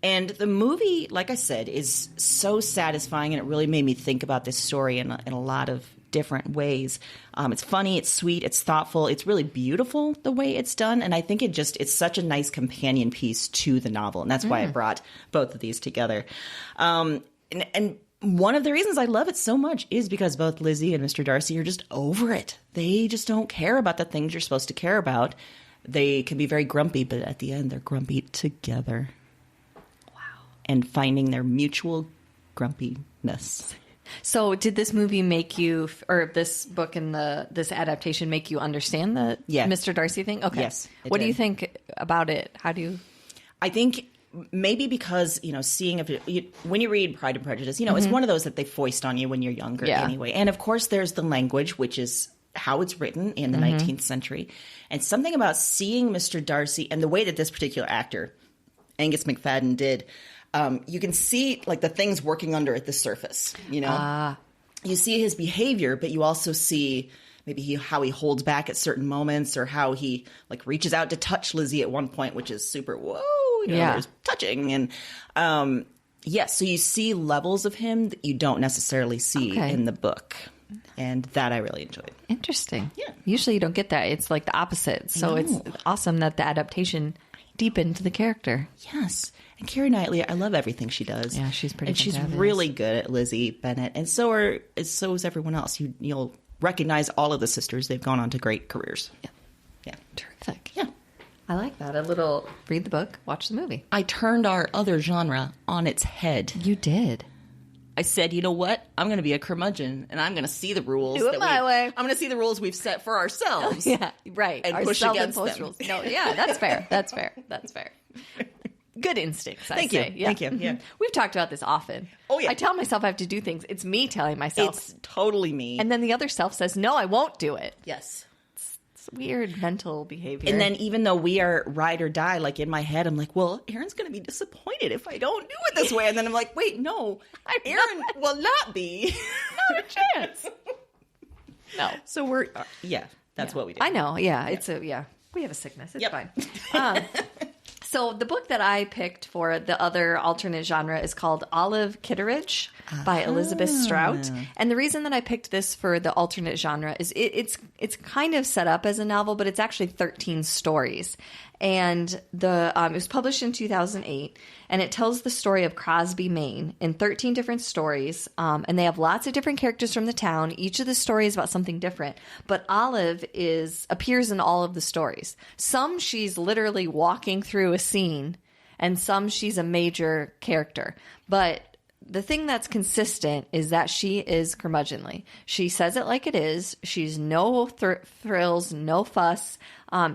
[SPEAKER 5] And the movie, like I said, is so satisfying, and it really made me think about this story in a lot of different ways. It's funny, it's sweet, it's thoughtful, it's really beautiful the way it's done, and I think it's such a nice companion piece to the novel, and that's why I brought both of these together. And one of the reasons I love it so much is because both Lizzie and Mr. Darcy are just over it. They just don't care about the things you're supposed to care about. They can be very grumpy, but at the end, they're grumpy together. Wow. And finding their mutual grumpiness.
[SPEAKER 3] So did this movie make you, or this book and this adaptation make you understand the Mr. Darcy thing? Okay.
[SPEAKER 5] Yes.
[SPEAKER 3] What do you think about it? How do you?
[SPEAKER 5] I think maybe because, seeing when you read Pride and Prejudice, it's one of those that they foist on you when you're younger anyway. And of course there's the language, which is how it's written in the 19th century. And something about seeing Mr. Darcy and the way that this particular actor, Angus McFadden, did, you can see like the things working under at the surface, You see his behavior, but you also see maybe how he holds back at certain moments, or how he like reaches out to touch Lizzie at one point, which is super, whoa, there's touching. And so you see levels of him that you don't necessarily see in the book. And that I really enjoyed.
[SPEAKER 3] Interesting.
[SPEAKER 5] Yeah.
[SPEAKER 3] Usually you don't get that. It's like the opposite. So it's awesome that the adaptation deepened the character.
[SPEAKER 5] Yes. And Keira Knightley, I love everything she does.
[SPEAKER 3] Yeah, she's pretty
[SPEAKER 5] And she's
[SPEAKER 3] fantabulous.
[SPEAKER 5] really good at Lizzie Bennet. And so is everyone else. You'll recognize all of the sisters. They've gone on to great careers. Yeah.
[SPEAKER 3] Terrific.
[SPEAKER 5] Yeah.
[SPEAKER 3] I like that. A little read the book, watch the movie.
[SPEAKER 5] I turned our other genre on its head.
[SPEAKER 3] You did.
[SPEAKER 5] I said, you know what? I'm going to be a curmudgeon, and I'm going to see the rules.
[SPEAKER 3] Do it my way.
[SPEAKER 5] I'm going to see the rules we've set for ourselves.
[SPEAKER 3] Yeah, right.
[SPEAKER 5] And
[SPEAKER 3] Our
[SPEAKER 5] push against
[SPEAKER 3] self-imposed
[SPEAKER 5] them.
[SPEAKER 3] rules. No, yeah, that's fair. That's fair. That's fair. Good instincts, I
[SPEAKER 5] Thank
[SPEAKER 3] say.
[SPEAKER 5] you.
[SPEAKER 3] Yeah.
[SPEAKER 5] Thank you. Yeah.
[SPEAKER 3] We've talked about this often.
[SPEAKER 5] Oh, yeah.
[SPEAKER 3] I tell myself I have to do things. It's me telling myself.
[SPEAKER 5] It's totally me.
[SPEAKER 3] And then the other self says, no, I won't do it.
[SPEAKER 5] yes.
[SPEAKER 3] It's weird mental behavior.
[SPEAKER 5] And then even though we are ride or die, like in my head, I'm like, well, Erin's going to be disappointed if I don't do it this way. And then I'm like, wait, no, Erin will not be.
[SPEAKER 3] not a chance. No.
[SPEAKER 5] So we're, that's what we do.
[SPEAKER 3] I know. Yeah. We have a sickness. It's fine. So the book that I picked for the other alternate genre is called Olive Kitteridge by Elizabeth Strout. And the reason that I picked this for the alternate genre is it's kind of set up as a novel, but it's actually 13 stories. And it was published in 2008, and it tells the story of Crosby, Maine, in 13 different stories. And they have lots of different characters from the town. Each of the stories is about something different. But Olive appears in all of the stories. Some she's literally walking through a scene, and some she's a major character. But the thing that's consistent is that she is curmudgeonly. She says it like it is. She's no thrills, no fuss.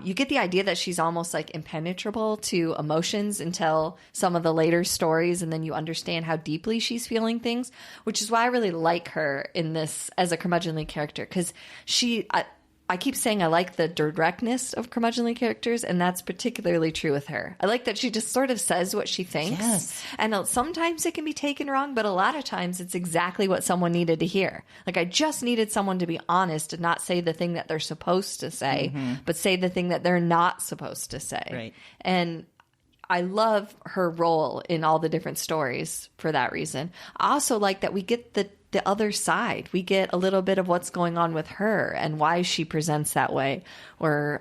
[SPEAKER 3] You get the idea that she's almost like impenetrable to emotions until some of the later stories, and then you understand how deeply she's feeling things, which is why I really like her in this as a curmudgeonly character, because I keep saying I like the directness of curmudgeonly characters, and that's particularly true with her. I like that she just sort of says what she thinks.
[SPEAKER 5] Yes.
[SPEAKER 3] And sometimes it can be taken wrong, but a lot of times it's exactly what someone needed to hear. Like, I just needed someone to be honest and not say the thing that they're supposed to say, but say the thing that they're not supposed to say.
[SPEAKER 5] Right.
[SPEAKER 3] And I love her role in all the different stories for that reason. I also like that we get the other side. We get a little bit of what's going on with her and why she presents that way, or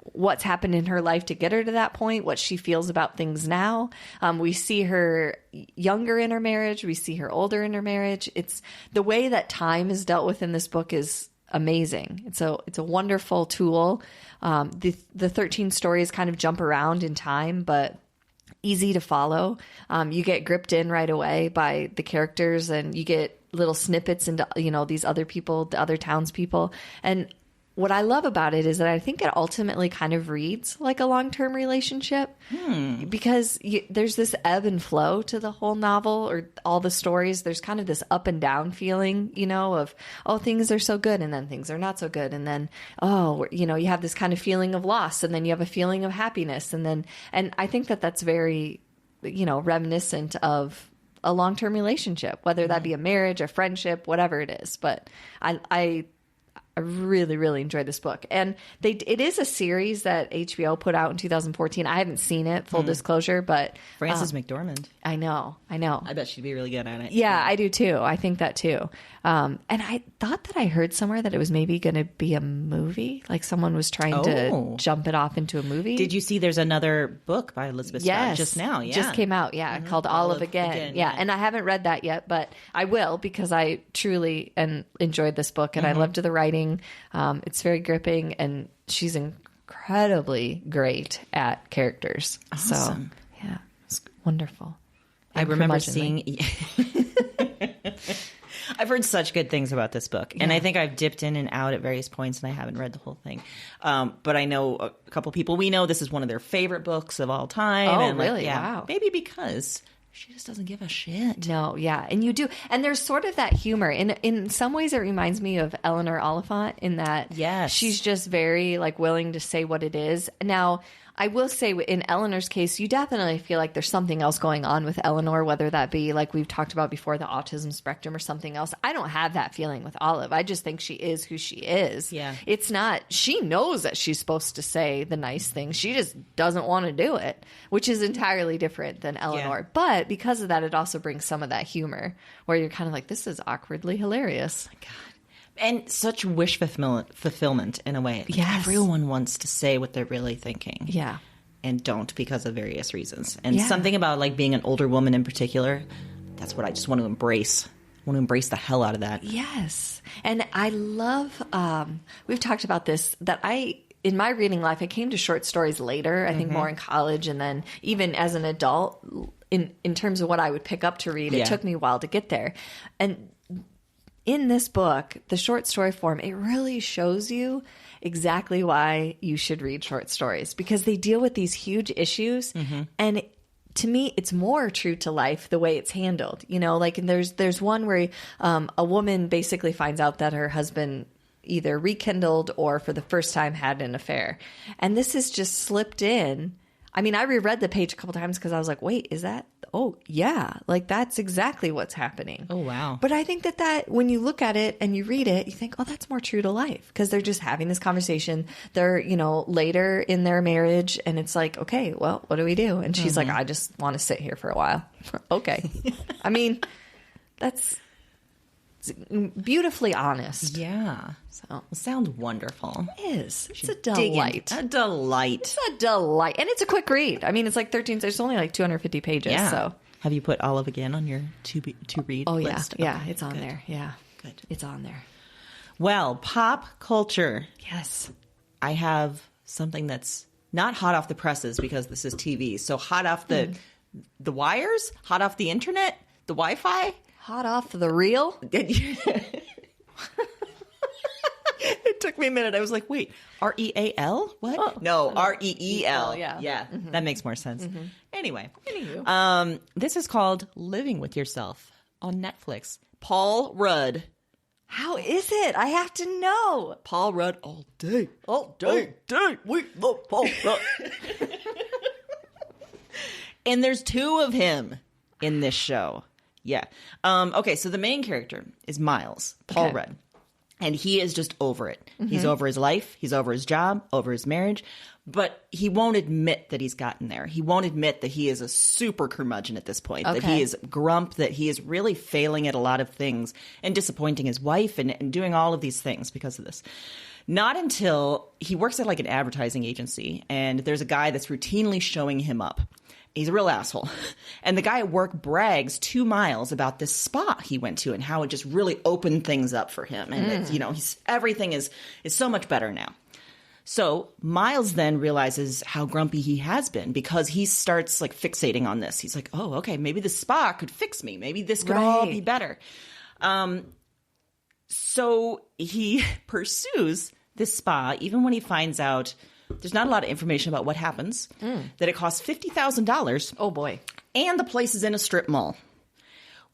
[SPEAKER 3] what's happened in her life to get her to that point, what she feels about things now. We see her younger in her marriage. We see her older in her marriage. It's the way that time is dealt with in this book is amazing. It's a wonderful tool. The 13 stories kind of jump around in time, but easy to follow. You get gripped in right away by the characters, and you get little snippets into, these other people, the other townspeople. And what I love about it is that I think it ultimately kind of reads like a long-term relationship because there's this ebb and flow to the whole novel or all the stories. There's kind of this up and down feeling, of, things are so good and then things are not so good. And then, you have this kind of feeling of loss and then you have a feeling of happiness. And I think that that's very, reminiscent of a long-term relationship, whether that be a marriage, a friendship, whatever it is. But I really, really enjoyed this book. And it is a series that HBO put out in 2014. I haven't seen it, full disclosure, but...
[SPEAKER 5] Frances McDormand.
[SPEAKER 3] I know.
[SPEAKER 5] I bet she'd be really good at it.
[SPEAKER 3] Yeah, I do too. I think that too. And I thought that I heard somewhere that it was maybe going to be a movie. Like someone was trying to jump it off into a movie.
[SPEAKER 5] Did you see there's another book by Elizabeth Scott just now? Yeah.
[SPEAKER 3] Just came out, called Olive Again. Yeah, and I haven't read that yet, but I will because I truly enjoyed this book and I loved the writing. It's very gripping and she's incredibly great at characters.
[SPEAKER 5] Awesome.
[SPEAKER 3] So, yeah, it's wonderful.
[SPEAKER 5] I remember seeing... I've heard such good things about this book, and I think I've dipped in and out at various points, and I haven't read the whole thing. But I know a couple people we know this is one of their favorite books of all time.
[SPEAKER 3] Oh,
[SPEAKER 5] and
[SPEAKER 3] really? Wow.
[SPEAKER 5] Maybe because she just doesn't give a shit.
[SPEAKER 3] No, yeah, and you do, and there's sort of that humor. In some ways, it reminds me of Eleanor Oliphant in that she's just very willing to say what it is. Now, I will say in Eleanor's case, you definitely feel like there's something else going on with Eleanor, whether that be like we've talked about before, the autism spectrum or something else. I don't have that feeling with Olive. I just think she is who she is.
[SPEAKER 5] Yeah.
[SPEAKER 3] It's not, she knows that she's supposed to say the nice thing. She just doesn't want to do it, which is entirely different than Eleanor.
[SPEAKER 5] Yeah.
[SPEAKER 3] But because of that, it also brings some of that humor where you're kind of like, this is awkwardly hilarious.
[SPEAKER 5] God. And such wish fulfillment in a way.
[SPEAKER 3] Yes.
[SPEAKER 5] Everyone wants to say what they're really thinking.
[SPEAKER 3] Yeah.
[SPEAKER 5] And don't because of various reasons. And something about being an older woman in particular, that's what I just want to embrace. I want to embrace the hell out of that.
[SPEAKER 3] Yes. And I love, we've talked about this, that in my reading life, I came to short stories later, I think more in college. And then even as an adult, in terms of what I would pick up to read, it took me a while to get there. And in this book, the short story form, it really shows you exactly why you should read short stories because they deal with these huge issues. And to me, it's more true to life the way it's handled. And there's one where a woman basically finds out that her husband either rekindled or for the first time had an affair. And this is just slipped in. I mean, I reread the page a couple times because I was like, wait, is that? Oh, yeah. That's exactly what's happening.
[SPEAKER 5] Oh, wow.
[SPEAKER 3] But I think that when you look at it and you read it, you think, oh, that's more true to life because they're just having this conversation. They're, later in their marriage and it's like, okay, well, what do we do? And she's like, I just want to sit here for a while. Okay. I mean, that's beautifully honest.
[SPEAKER 5] Yeah.
[SPEAKER 3] So
[SPEAKER 5] it sounds wonderful.
[SPEAKER 3] It is. It's a delight.
[SPEAKER 5] A delight.
[SPEAKER 3] It's a delight. And it's a quick read. I mean, it's 13, there's only 250 pages.
[SPEAKER 5] Yeah.
[SPEAKER 3] So
[SPEAKER 5] have you put Olive Again on your to read list?
[SPEAKER 3] Yeah.
[SPEAKER 5] Okay,
[SPEAKER 3] It's on there. Yeah.
[SPEAKER 5] Good.
[SPEAKER 3] It's on there.
[SPEAKER 5] Well, pop culture.
[SPEAKER 3] Yes.
[SPEAKER 5] I have something that's not hot off the presses because this is TV. So hot off the wires, hot off the internet, the Wi-Fi.
[SPEAKER 3] Hot off the reel.
[SPEAKER 5] It took me a minute. I was like, wait, REAL? What? Oh, no, REEL.
[SPEAKER 3] Yeah.
[SPEAKER 5] Yeah, that makes more sense. Anyway,
[SPEAKER 3] Anywho.
[SPEAKER 5] This is called Living with Yourself on Netflix. Paul Rudd.
[SPEAKER 3] How is it? I have to know.
[SPEAKER 5] Paul Rudd all day.
[SPEAKER 3] All day.
[SPEAKER 5] We love Paul Rudd. And there's two of him in this show. Yeah. Okay, so the main character is Miles, Paul Rudd. And he is just over it. He's over his life. He's over his job, over his marriage. But he won't admit that he's gotten there. He won't admit that he is a super curmudgeon at this point.
[SPEAKER 3] Okay.
[SPEAKER 5] That he is grump, that he is really failing at a lot of things and disappointing his wife and doing all of these things because of this. Not until he works at an advertising agency. And there's a guy that's routinely showing him up. He's a real asshole. And the guy at work brags 2 miles about this spa he went to and how it just really opened things up for him. And it's, you know, everything is so much better now. So Miles then realizes how grumpy he has been because he starts like fixating on this. He's like, oh, okay, maybe the spa could fix me. Maybe this could all be better. So he pursues this spa even when he finds out there's not a lot of information about what happens, that it costs $50,000.
[SPEAKER 3] Oh, boy.
[SPEAKER 5] And the place is in a strip mall.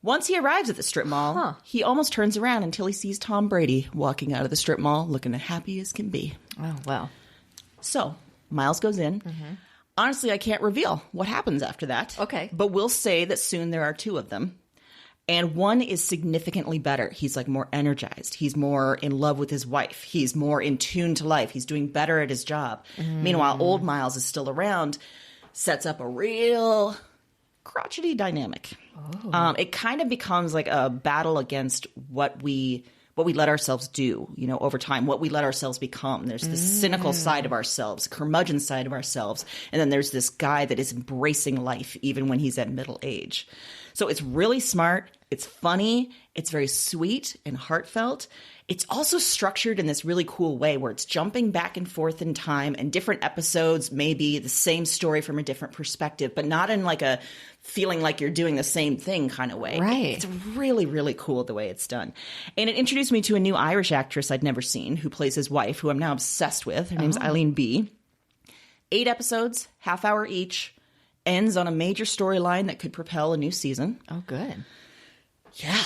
[SPEAKER 5] Once he arrives at the strip mall, he almost turns around until he sees Tom Brady walking out of the strip mall looking as happy as can be.
[SPEAKER 3] Oh, wow.
[SPEAKER 5] So Miles goes in. Honestly, I can't reveal what happens after that.
[SPEAKER 3] Okay.
[SPEAKER 5] But we'll say that soon there are 2 of them. And one is significantly better. He's like more energized. He's more in love with his wife. He's more in tune to life. He's doing better at his job. Meanwhile, old Miles is still around, sets up a real crotchety dynamic. It kind of becomes like a battle against what we let ourselves do, you know, over time, what we let ourselves become. There's this cynical side of ourselves, curmudgeon side of ourselves, and then there's this guy that is embracing life even when he's at middle age. So it's really smart. It's funny. It's very sweet and heartfelt. It's also structured in this really cool way where it's jumping back and forth in time, and different episodes may be the same story from a different perspective, but not in like a feeling like you're doing the same thing kind of way.
[SPEAKER 3] Right.
[SPEAKER 5] It's really, really cool the way it's done. And it introduced me to a new Irish actress I'd never seen who plays his wife, who I'm now obsessed with. Her name's Eileen B. 8 episodes, half hour each, ends on a major storyline that could propel a new season.
[SPEAKER 3] Oh, good.
[SPEAKER 5] Yeah.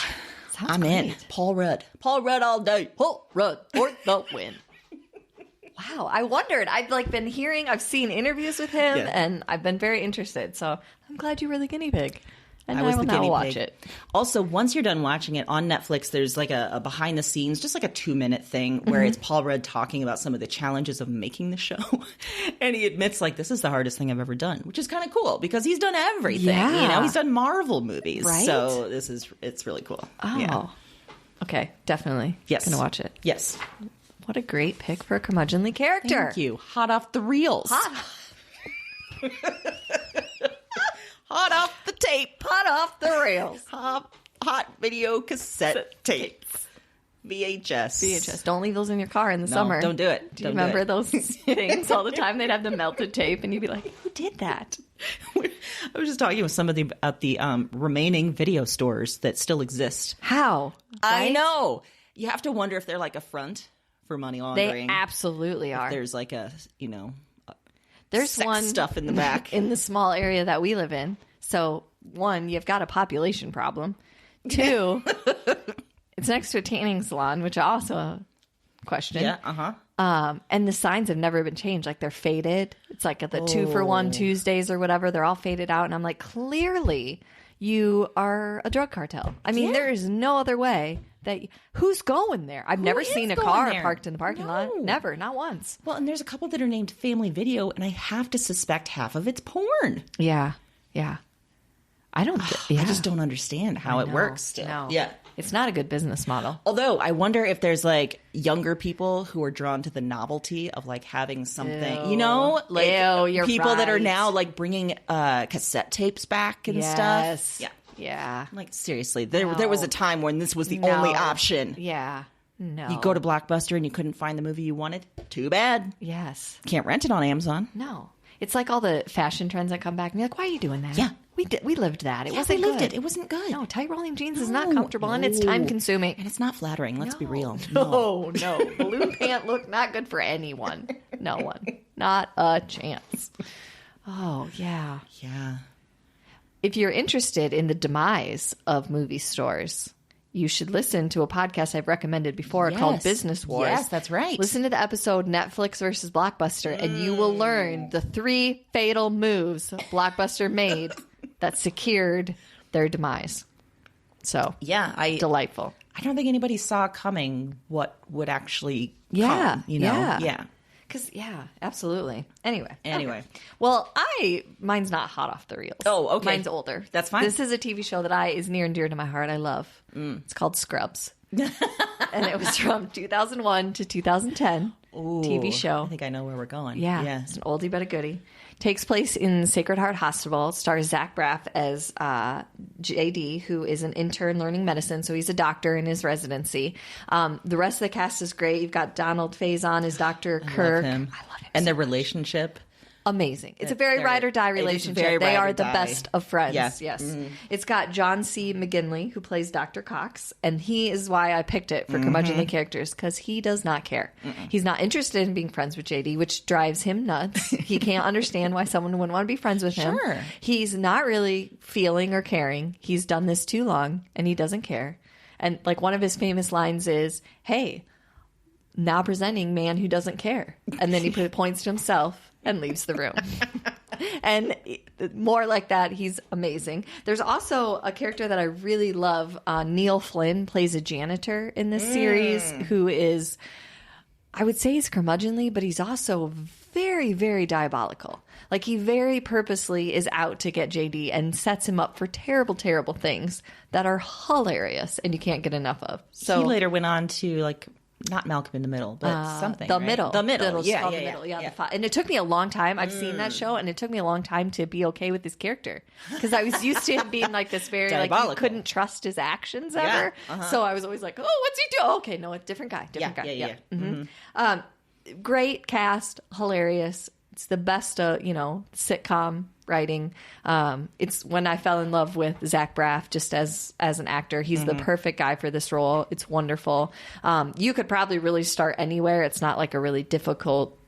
[SPEAKER 3] Sounds
[SPEAKER 5] I'm in.
[SPEAKER 3] great.
[SPEAKER 5] Paul Rudd. Paul Rudd all day.
[SPEAKER 3] Paul Rudd for the win. Wow, I wondered. I've seen interviews with him, and I've been very interested. So I'm glad you were the guinea pig, and I will now watch it.
[SPEAKER 5] Also, once you're done watching it on Netflix, there's like a behind the scenes, just like a 2-minute thing where it's Paul Rudd talking about some of the challenges of making the show, and he admits like this is the hardest thing I've ever done, which is kind of cool because he's done everything.
[SPEAKER 3] Yeah.
[SPEAKER 5] You know, he's done Marvel movies,
[SPEAKER 3] Right?
[SPEAKER 5] So it's really cool.
[SPEAKER 3] Oh,
[SPEAKER 5] Yeah.
[SPEAKER 3] okay, definely.
[SPEAKER 5] Yes,
[SPEAKER 3] gonna watch it.
[SPEAKER 5] Yes.
[SPEAKER 3] What a great pick for a curmudgeonly character.
[SPEAKER 5] Thank you. Hot off the reels. Hot off the tape.
[SPEAKER 3] Hot off the rails.
[SPEAKER 5] Hot video cassette tapes. VHS.
[SPEAKER 3] Don't leave those in your car in the
[SPEAKER 5] No,
[SPEAKER 3] summer.
[SPEAKER 5] don't do it.
[SPEAKER 3] Do you remember those things all the time? They'd have the melted tape, and you'd be like, who did that?
[SPEAKER 5] I was just talking with somebody about the remaining video stores that still exist.
[SPEAKER 3] How?
[SPEAKER 5] I
[SPEAKER 3] Right?
[SPEAKER 5] know. You have to wonder if they're like a front for money
[SPEAKER 3] They
[SPEAKER 5] laundering.
[SPEAKER 3] absolutely are.
[SPEAKER 5] There's like a, you know,
[SPEAKER 3] There's
[SPEAKER 5] sex
[SPEAKER 3] one
[SPEAKER 5] stuff in the back.
[SPEAKER 3] in the small area that we live in. So, 1, you've got a population problem. 2, it's next to a tanning salon, which I also question.
[SPEAKER 5] Yeah,
[SPEAKER 3] And the signs have never been changed. Like, they're faded. It's like at the 2-for-1 Tuesdays or whatever. They're all faded out. And I'm like, clearly you are a drug cartel. I mean, there is no other way that who's going there? I've never seen a
[SPEAKER 5] going
[SPEAKER 3] car
[SPEAKER 5] there?
[SPEAKER 3] parked in the parking lot. Never, not once.
[SPEAKER 5] Well, and there's a couple that are named Family Video, and I have to suspect half of it's porn.
[SPEAKER 3] Yeah. I don't.
[SPEAKER 5] I just don't understand how it works still.
[SPEAKER 3] No.
[SPEAKER 5] Yeah.
[SPEAKER 3] It's not a good business model.
[SPEAKER 5] Although I wonder if there's like younger people who are drawn to the novelty of like having something, you know, like
[SPEAKER 3] you're
[SPEAKER 5] people that are
[SPEAKER 3] right.
[SPEAKER 5] now like bringing cassette tapes back and stuff. Yeah.
[SPEAKER 3] Yeah.
[SPEAKER 5] Like seriously, there was a time when this was the only option.
[SPEAKER 3] Yeah. No.
[SPEAKER 5] You go to Blockbuster and you couldn't find the movie you wanted. Too bad.
[SPEAKER 3] Yes.
[SPEAKER 5] Can't rent it on Amazon.
[SPEAKER 3] No. It's like all the fashion trends that come back and you're like, why are you doing that?
[SPEAKER 5] Yeah.
[SPEAKER 3] We lived that. It
[SPEAKER 5] Yeah,
[SPEAKER 3] wasn't
[SPEAKER 5] we lived
[SPEAKER 3] good.
[SPEAKER 5] it. It wasn't good.
[SPEAKER 3] No, tight rolling jeans is not comfortable and it's time consuming.
[SPEAKER 5] And it's not flattering. Let's be real.
[SPEAKER 3] No. Balloon pant look not good for anyone. No one. Not a chance. Oh, yeah.
[SPEAKER 5] Yeah.
[SPEAKER 3] If you're interested in the demise of movie stores, you should listen to a podcast I've recommended before called Business Wars.
[SPEAKER 5] Yes, that's right.
[SPEAKER 3] Listen to the episode Netflix versus Blockbuster, and you will learn the 3 fatal moves Blockbuster made that secured their demise. So,
[SPEAKER 5] Yeah,
[SPEAKER 3] delightful.
[SPEAKER 5] I don't think anybody saw coming what would actually
[SPEAKER 3] Yeah,
[SPEAKER 5] come, you know?
[SPEAKER 3] yeah. Because, absolutely. Anyway.
[SPEAKER 5] Anyway.
[SPEAKER 3] Okay. Well, mine's not hot off the reels.
[SPEAKER 5] Oh, okay.
[SPEAKER 3] Mine's older.
[SPEAKER 5] That's fine.
[SPEAKER 3] This is a TV show that is near and dear to my heart. I love. It's called Scrubs. And it was from 2001 to 2010. TV show.
[SPEAKER 5] I think I know where we're going.
[SPEAKER 3] Yeah.
[SPEAKER 5] Yeah.
[SPEAKER 3] It's an oldie but a goodie. Takes place in Sacred Heart Hospital. Stars Zach Braff as JD, who is an intern learning medicine. So he's a doctor in his residency. The rest of the cast is great. You've got Donald Faison as Dr. Kirk.
[SPEAKER 5] I love him. And
[SPEAKER 3] so
[SPEAKER 5] their
[SPEAKER 3] much.
[SPEAKER 5] relationship.
[SPEAKER 3] Amazing. It's a very ride or die relationship. They are the best of friends.
[SPEAKER 5] Yeah.
[SPEAKER 3] Yes. It's got John C. McGinley, who plays Dr. Cox, and he is why I picked it for curmudgeonly characters, because he does not care. He's not interested in being friends with JD, which drives him nuts. He can't understand why someone wouldn't want to be friends with him.
[SPEAKER 5] Sure.
[SPEAKER 3] He's not really feeling or caring. He's done this too long, and he doesn't care. And like one of his famous lines is, "Hey, now presenting man who doesn't care." And then he points to himself and leaves the room. And more like that, he's amazing. There's also a character that I really love. Neil Flynn plays a janitor in this series who is, I would say he's curmudgeonly, but he's also very, very diabolical. Like he very purposely is out to get JD and sets him up for terrible, terrible things that are hilarious and you can't get enough of. So
[SPEAKER 5] He later went on to like, not Malcolm in the Middle, but something.
[SPEAKER 3] The
[SPEAKER 5] right?
[SPEAKER 3] Middle.
[SPEAKER 5] The Middle.
[SPEAKER 3] It's called The Middle. Yeah. And it took me a long time. I've seen that show, and it took me a long time to be okay with his character. Because I was used to him being like this very, like, you couldn't trust his actions ever. So I was always like, oh, what's he doing? Oh, okay, no, a different guy. Great cast. Hilarious. It's the best, sitcom writing. It's when I fell in love with Zach Braff just as an actor. He's the perfect guy for this role. It's wonderful. You could probably really start anywhere. It's not like a really difficult,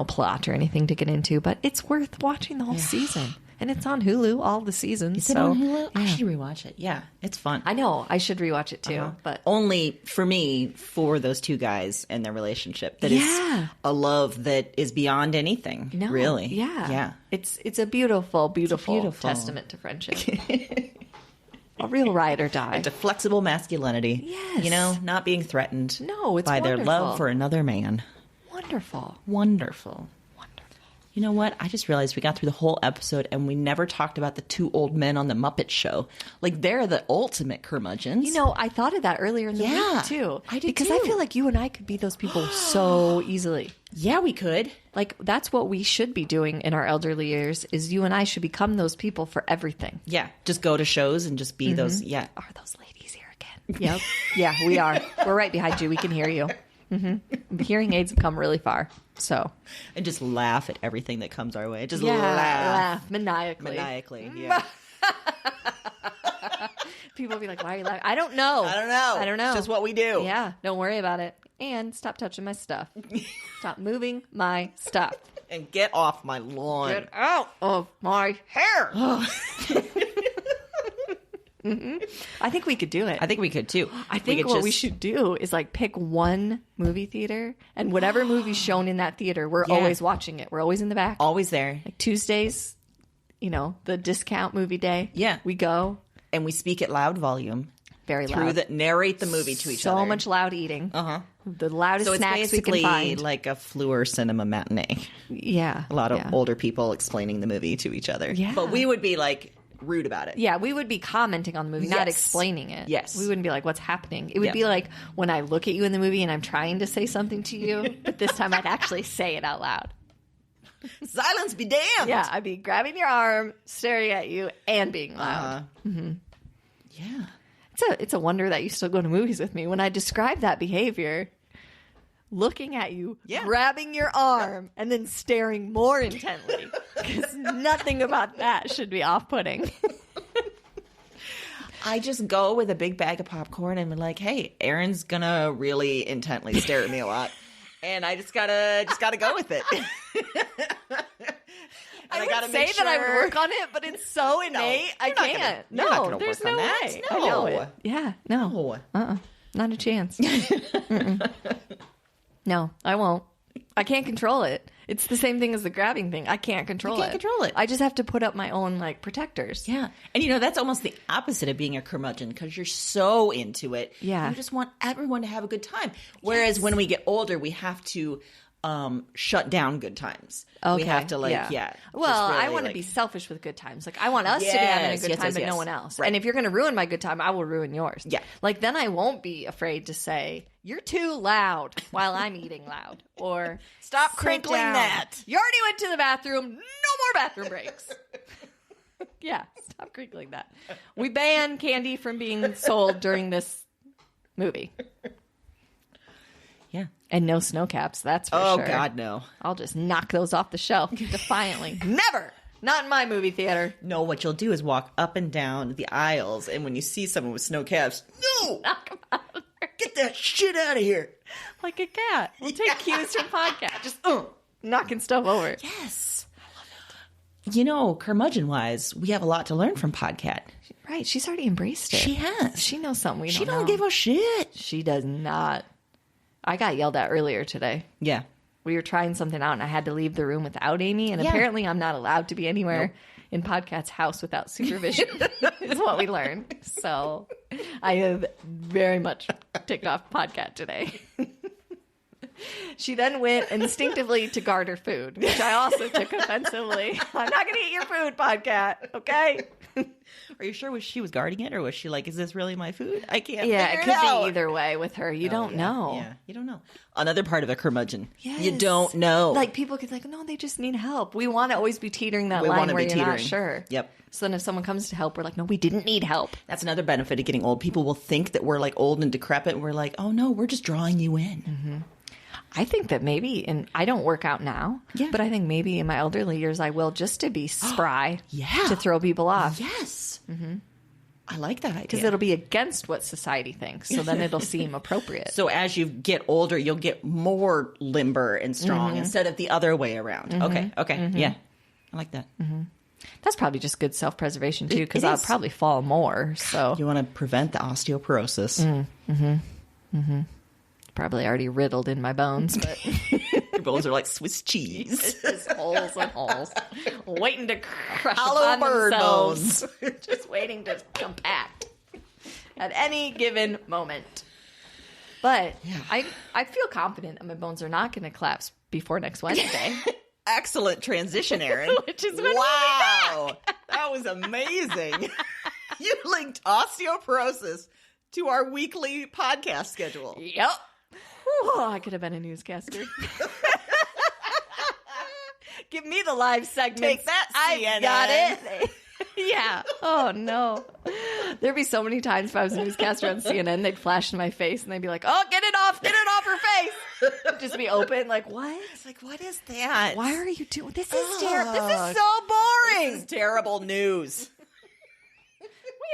[SPEAKER 3] plot or anything to get into, but it's worth watching the whole season. And it's on Hulu, all the seasons.
[SPEAKER 5] Is it on Hulu? I should rewatch it. Yeah, it's fun.
[SPEAKER 3] I know. I should rewatch it too. But
[SPEAKER 5] only for me, for those two guys and their relationship. That is a love that is beyond anything, really.
[SPEAKER 3] Yeah.
[SPEAKER 5] Yeah.
[SPEAKER 3] It's a beautiful, beautiful testament to friendship. A real ride or die.
[SPEAKER 5] And to flexible masculinity.
[SPEAKER 3] Yes.
[SPEAKER 5] Not being threatened
[SPEAKER 3] it's
[SPEAKER 5] by their
[SPEAKER 3] wonderful.
[SPEAKER 5] love for another man.
[SPEAKER 3] Wonderful.
[SPEAKER 5] Wonderful. You know what? I just realized we got through the whole episode and we never talked about the two old men on the Muppet Show. Like, they're the ultimate curmudgeons.
[SPEAKER 3] I thought of that earlier in the week, too.
[SPEAKER 5] I did,
[SPEAKER 3] because
[SPEAKER 5] too.
[SPEAKER 3] I feel like you and I could be those people so easily.
[SPEAKER 5] Yeah, we could.
[SPEAKER 3] Like, that's what we should be doing in our elderly years, is you and I should become those people for everything.
[SPEAKER 5] Yeah, just go to shows and just be those,
[SPEAKER 3] Are those ladies here again? Yep. Yeah, we are. We're right behind you. We can hear you. The hearing aids have come really far. So,
[SPEAKER 5] and just laugh at everything that comes our way. Just
[SPEAKER 3] laugh maniacally.
[SPEAKER 5] Yeah.
[SPEAKER 3] People will be like, "Why are you laughing?" I don't know.
[SPEAKER 5] It's just what we do.
[SPEAKER 3] Yeah, don't worry about it. And stop touching my stuff. Stop moving my stuff.
[SPEAKER 5] And get off my lawn.
[SPEAKER 3] Get out of my hair. I think we could do it.
[SPEAKER 5] I think we could too.
[SPEAKER 3] I think what we should do is like pick one movie theater, and whatever movie's shown in that theater, we're always watching it. We're always in the back.
[SPEAKER 5] Always there.
[SPEAKER 3] Like Tuesdays, the discount movie day.
[SPEAKER 5] Yeah.
[SPEAKER 3] We go.
[SPEAKER 5] And we speak at loud volume.
[SPEAKER 3] Very loud.
[SPEAKER 5] Narrate the movie to each other.
[SPEAKER 3] So much loud eating. The loudest snacks we can find.
[SPEAKER 5] So it's basically like a Fleur cinema matinee.
[SPEAKER 3] Yeah.
[SPEAKER 5] A lot of older people explaining the movie to each other.
[SPEAKER 3] Yeah.
[SPEAKER 5] But we would be like rude about it.
[SPEAKER 3] Yeah, we would be commenting on the movie, not explaining it.
[SPEAKER 5] Yes.
[SPEAKER 3] We wouldn't be like, what's happening? It would be like when I look at you in the movie and I'm trying to say something to you, but this time I'd actually say it out loud.
[SPEAKER 5] Silence be damned.
[SPEAKER 3] Yeah, I'd be grabbing your arm, staring at you, and being loud.
[SPEAKER 5] Yeah.
[SPEAKER 3] It's a wonder that you still go to movies with me. When I describe that behavior, looking at you, grabbing your arm, and then staring more intently, because nothing about that should be off-putting.
[SPEAKER 5] I just go with a big bag of popcorn and be like, hey, Erin's gonna really intently stare at me a lot. And I just gotta go with it.
[SPEAKER 3] I would say that I would work on it, but it's so innate. I can't. No, there's no way.
[SPEAKER 5] No.
[SPEAKER 3] I know it. Yeah, no. Not a chance. No, I won't. I can't control it. It's the same thing as the grabbing thing. I can't control it. I just have to put up my own protectors.
[SPEAKER 5] Yeah. And that's almost the opposite of being a curmudgeon, because you're so into it.
[SPEAKER 3] Yeah.
[SPEAKER 5] You just want everyone to have a good time. Whereas when we get older, we have to shut down good times.
[SPEAKER 3] Okay.
[SPEAKER 5] We have to
[SPEAKER 3] Well,
[SPEAKER 5] just
[SPEAKER 3] I
[SPEAKER 5] really,
[SPEAKER 3] want to be selfish with good times. Like, I want us to be having a good time, but no one else.
[SPEAKER 5] Right.
[SPEAKER 3] And if you're going to ruin my good time, I will ruin yours.
[SPEAKER 5] Yeah.
[SPEAKER 3] Like, then I won't be afraid to say, you're too loud while I'm eating loud. Or,
[SPEAKER 5] Stop
[SPEAKER 3] "Sit
[SPEAKER 5] crinkling
[SPEAKER 3] down.
[SPEAKER 5] that."
[SPEAKER 3] You already went to the bathroom. No more bathroom breaks. Yeah, stop crinkling that. We ban candy from being sold during this movie.
[SPEAKER 5] Yeah.
[SPEAKER 3] And no snow caps, that's for
[SPEAKER 5] Oh,
[SPEAKER 3] sure.
[SPEAKER 5] God, no.
[SPEAKER 3] I'll just knock those off the shelf defiantly. Never! Not in my movie theater.
[SPEAKER 5] No, what you'll do is walk up and down the aisles, and when you see someone with snow caps, no!
[SPEAKER 3] Knock them out of there.
[SPEAKER 5] Get that shit out of here.
[SPEAKER 3] Like a cat. We'll take cues from podcast. Just knocking stuff over.
[SPEAKER 5] Yes. You know, curmudgeon-wise, we have a lot to learn from Podcat.
[SPEAKER 3] Right. She's already embraced it.
[SPEAKER 5] She has.
[SPEAKER 3] She knows something we
[SPEAKER 5] She
[SPEAKER 3] don't
[SPEAKER 5] don't
[SPEAKER 3] know.
[SPEAKER 5] give a shit.
[SPEAKER 3] She does not. I got yelled at earlier today.
[SPEAKER 5] Yeah.
[SPEAKER 3] We were trying something out, and I had to leave the room without Amy. And apparently, I'm not allowed to be anywhere in Podcast's house without supervision. Is what we learned. So I have very much ticked off Podcast today. She then went instinctively to guard her food, which I also took offensively. I'm not going to eat your food, Podcast. Okay.
[SPEAKER 5] Are you sure she was guarding it, or was she like, is this really my food? I can't
[SPEAKER 3] Yeah,
[SPEAKER 5] figure
[SPEAKER 3] it could
[SPEAKER 5] out.
[SPEAKER 3] be either way with her. You don't know.
[SPEAKER 5] Yeah, you don't know. Another part of a curmudgeon.
[SPEAKER 3] Yes.
[SPEAKER 5] You don't know.
[SPEAKER 3] Like, people could like, no, they just need help. We want to always be teetering that
[SPEAKER 5] We
[SPEAKER 3] line
[SPEAKER 5] wanna
[SPEAKER 3] where
[SPEAKER 5] be
[SPEAKER 3] you're not
[SPEAKER 5] teetering.
[SPEAKER 3] sure.
[SPEAKER 5] Yep.
[SPEAKER 3] So then if someone comes to help, we're like, no, we didn't need help.
[SPEAKER 5] That's another benefit of getting old. People will think that we're like old and decrepit, and we're like, oh no, we're just drawing you in.
[SPEAKER 3] Mm-hmm. I think that maybe, and I don't work out now, but I think maybe in my elderly years I will, just to be spry,
[SPEAKER 5] Yeah.
[SPEAKER 3] to throw people off.
[SPEAKER 5] Yes. Mm-hmm. I like that idea.
[SPEAKER 3] Because it'll be against what society thinks, so then it'll seem appropriate.
[SPEAKER 5] So as you get older, you'll get more limber and strong instead of the other way around. Okay. Yeah. I like that.
[SPEAKER 3] That's probably just good self-preservation too, because
[SPEAKER 5] It
[SPEAKER 3] I'll
[SPEAKER 5] is.
[SPEAKER 3] probably fall more. So
[SPEAKER 5] You want to prevent the osteoporosis.
[SPEAKER 3] probably already riddled in my bones, but
[SPEAKER 5] Your bones are like Swiss cheese.
[SPEAKER 3] just holes and holes, waiting to crush
[SPEAKER 5] Hollow
[SPEAKER 3] upon
[SPEAKER 5] bird
[SPEAKER 3] themselves, just waiting to compact at any given moment. But I feel confident that my bones are not going to collapse before next Wednesday.
[SPEAKER 5] Excellent transition, Erin.
[SPEAKER 3] Which is when we'll be
[SPEAKER 5] wow. That was amazing. You linked osteoporosis to our weekly podcast schedule.
[SPEAKER 3] Yep. Whew, I could have been a newscaster. Give me the live segments.
[SPEAKER 5] Take that,
[SPEAKER 3] I
[SPEAKER 5] CNN.
[SPEAKER 3] got it. Yeah. Oh, no. There'd be so many times if I was a newscaster on CNN, they'd flash in my face and they'd be like, oh, get it off her face. It'd just be open. Like, what?
[SPEAKER 5] It's like, what is that?
[SPEAKER 3] Why are you doing this? Is terrible. This is so boring.
[SPEAKER 5] This is terrible news.
[SPEAKER 3] We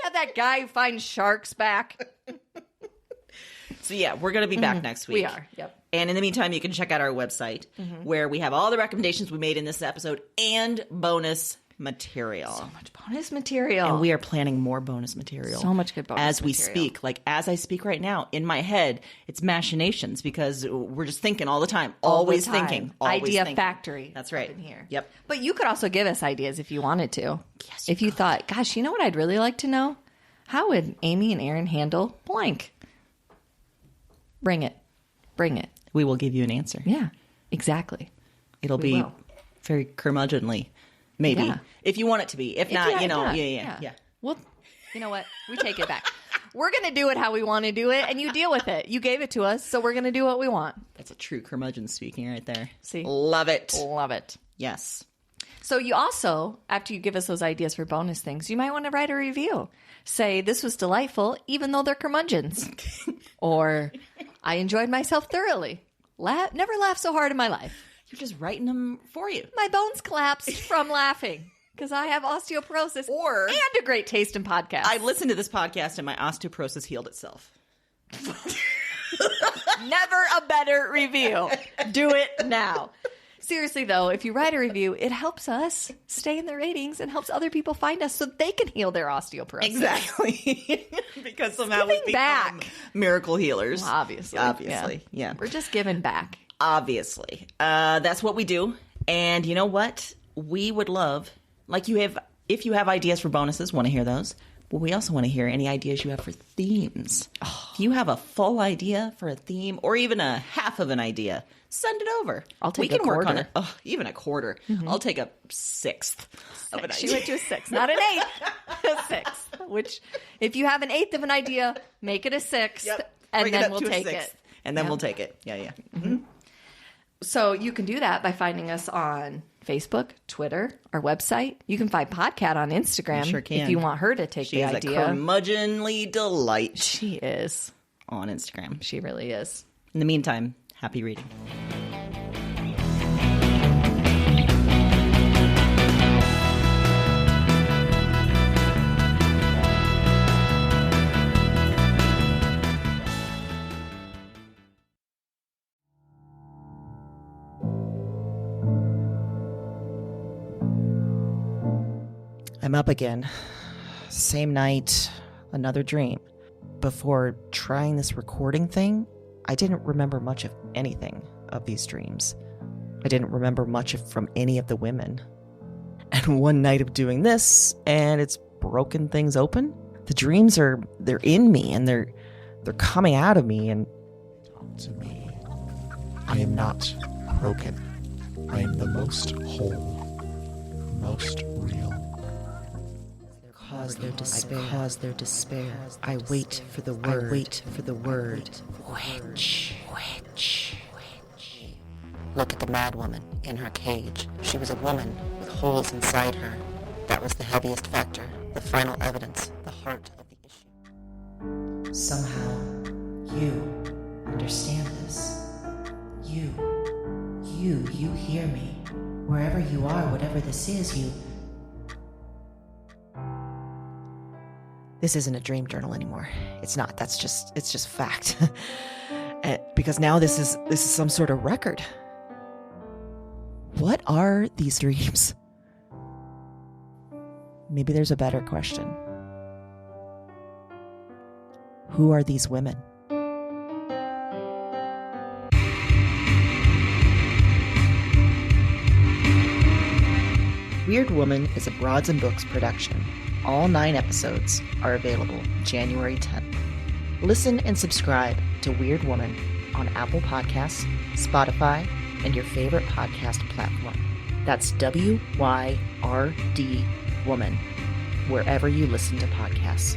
[SPEAKER 3] had that guy who finds sharks back.
[SPEAKER 5] So yeah, we're going to be back next week.
[SPEAKER 3] We are. Yep.
[SPEAKER 5] And in the meantime, you can check out our website where we have all the recommendations we made in this episode and bonus material.
[SPEAKER 3] So much bonus material.
[SPEAKER 5] And we are planning more bonus material.
[SPEAKER 3] So much good bonus
[SPEAKER 5] as we
[SPEAKER 3] material.
[SPEAKER 5] speak. Like as I speak right now, in my head, it's machinations because we're just thinking all the time. Always
[SPEAKER 3] All the time.
[SPEAKER 5] thinking. Always
[SPEAKER 3] Idea
[SPEAKER 5] thinking.
[SPEAKER 3] factory.
[SPEAKER 5] That's right.
[SPEAKER 3] Up in here.
[SPEAKER 5] Yep.
[SPEAKER 3] But you could also give us ideas if you wanted to.
[SPEAKER 5] Yes,
[SPEAKER 3] If you thought, gosh, you know what I'd really like to know? How would Amy and Erin handle blank? Bring it. Bring it.
[SPEAKER 5] We will give you an answer.
[SPEAKER 3] Yeah, exactly.
[SPEAKER 5] It'll
[SPEAKER 3] We
[SPEAKER 5] be
[SPEAKER 3] will.
[SPEAKER 5] very curmudgeonly. Maybe.
[SPEAKER 3] Yeah.
[SPEAKER 5] If you want it to be. If not, yeah.
[SPEAKER 3] Well, you know what? We take it back. We're going to do it how we want to do it, and you deal with it. You gave it to us, so we're going to do what we want.
[SPEAKER 5] That's a true curmudgeon speaking right there.
[SPEAKER 3] See?
[SPEAKER 5] Love it.
[SPEAKER 3] Love it.
[SPEAKER 5] Yes.
[SPEAKER 3] So you also, after you give us those ideas for bonus things, you might want to write a review. Say, this was delightful, even though they're curmudgeons. Or, I enjoyed myself thoroughly. Never laughed so hard in my life.
[SPEAKER 5] You're just writing them for you.
[SPEAKER 3] My bones collapsed from laughing because I have osteoporosis and a great taste in podcasts.
[SPEAKER 5] I listened to this podcast and my osteoporosis healed itself.
[SPEAKER 3] Never a better review. Do it now. Seriously, though, if you write a review, it helps us stay in the ratings and helps other people find us so they can heal their osteoporosis.
[SPEAKER 5] Exactly. Because somehow we
[SPEAKER 3] Giving
[SPEAKER 5] become
[SPEAKER 3] back.
[SPEAKER 5] miracle healers.
[SPEAKER 3] Obviously. Yeah. We're just giving back.
[SPEAKER 5] Obviously. That's what we do. And you know what? We would love, like you have, if you have ideas for bonuses, want to hear those, Well, we also want to hear any ideas you have for themes. If you have a full idea for a theme or even a half of an idea, send it over.
[SPEAKER 3] I'll take
[SPEAKER 5] we can
[SPEAKER 3] a
[SPEAKER 5] work on
[SPEAKER 3] quarter.
[SPEAKER 5] it. Oh, even a quarter. I'll take a sixth of an
[SPEAKER 3] She
[SPEAKER 5] idea.
[SPEAKER 3] went to a 6, not an 8. A 6. Which, if you have an 1/8 of an idea, make it a 6th, and
[SPEAKER 5] Bring it
[SPEAKER 3] then
[SPEAKER 5] up
[SPEAKER 3] we'll
[SPEAKER 5] to a
[SPEAKER 3] take
[SPEAKER 5] sixth,
[SPEAKER 3] it.
[SPEAKER 5] And then we'll take it. Yeah.
[SPEAKER 3] So you can do that by finding us on Facebook, Twitter, our website. You can find Podcat on Instagram
[SPEAKER 5] sure can.
[SPEAKER 3] if you want her to take
[SPEAKER 5] She
[SPEAKER 3] the
[SPEAKER 5] is
[SPEAKER 3] idea.
[SPEAKER 5] a curmudgeonly delight
[SPEAKER 3] She is.
[SPEAKER 5] on Instagram.
[SPEAKER 3] She really is.
[SPEAKER 5] In the meantime, happy reading.
[SPEAKER 1] I'm up again. Same night, another dream. Before trying this recording thing, I didn't remember much of anything of these dreams. I didn't remember much from any of the women. And one night of doing this, and it's broken things open. The dreams they're in me, and they're coming out of me, and
[SPEAKER 6] To me, I am not broken. I am the most whole, most real.
[SPEAKER 1] cause their despair. I wait for the word. Witch.
[SPEAKER 7] Look at the mad woman in her cage. She was a woman with holes inside her. That was the heaviest factor, the final evidence, the heart of the issue.
[SPEAKER 1] Somehow, you understand this. You hear me. Wherever you are, whatever this is, you... This isn't a dream journal anymore. It's not. It's just fact. Because now this is some sort of record. What are these dreams? Maybe there's a better question. Who are these women? Weird Woman is a Broads and Books production. All 9 episodes are available January 10th. Listen and subscribe to Weird Woman on Apple Podcasts, Spotify, and your favorite podcast platform. That's WYRD Woman, wherever you listen to podcasts.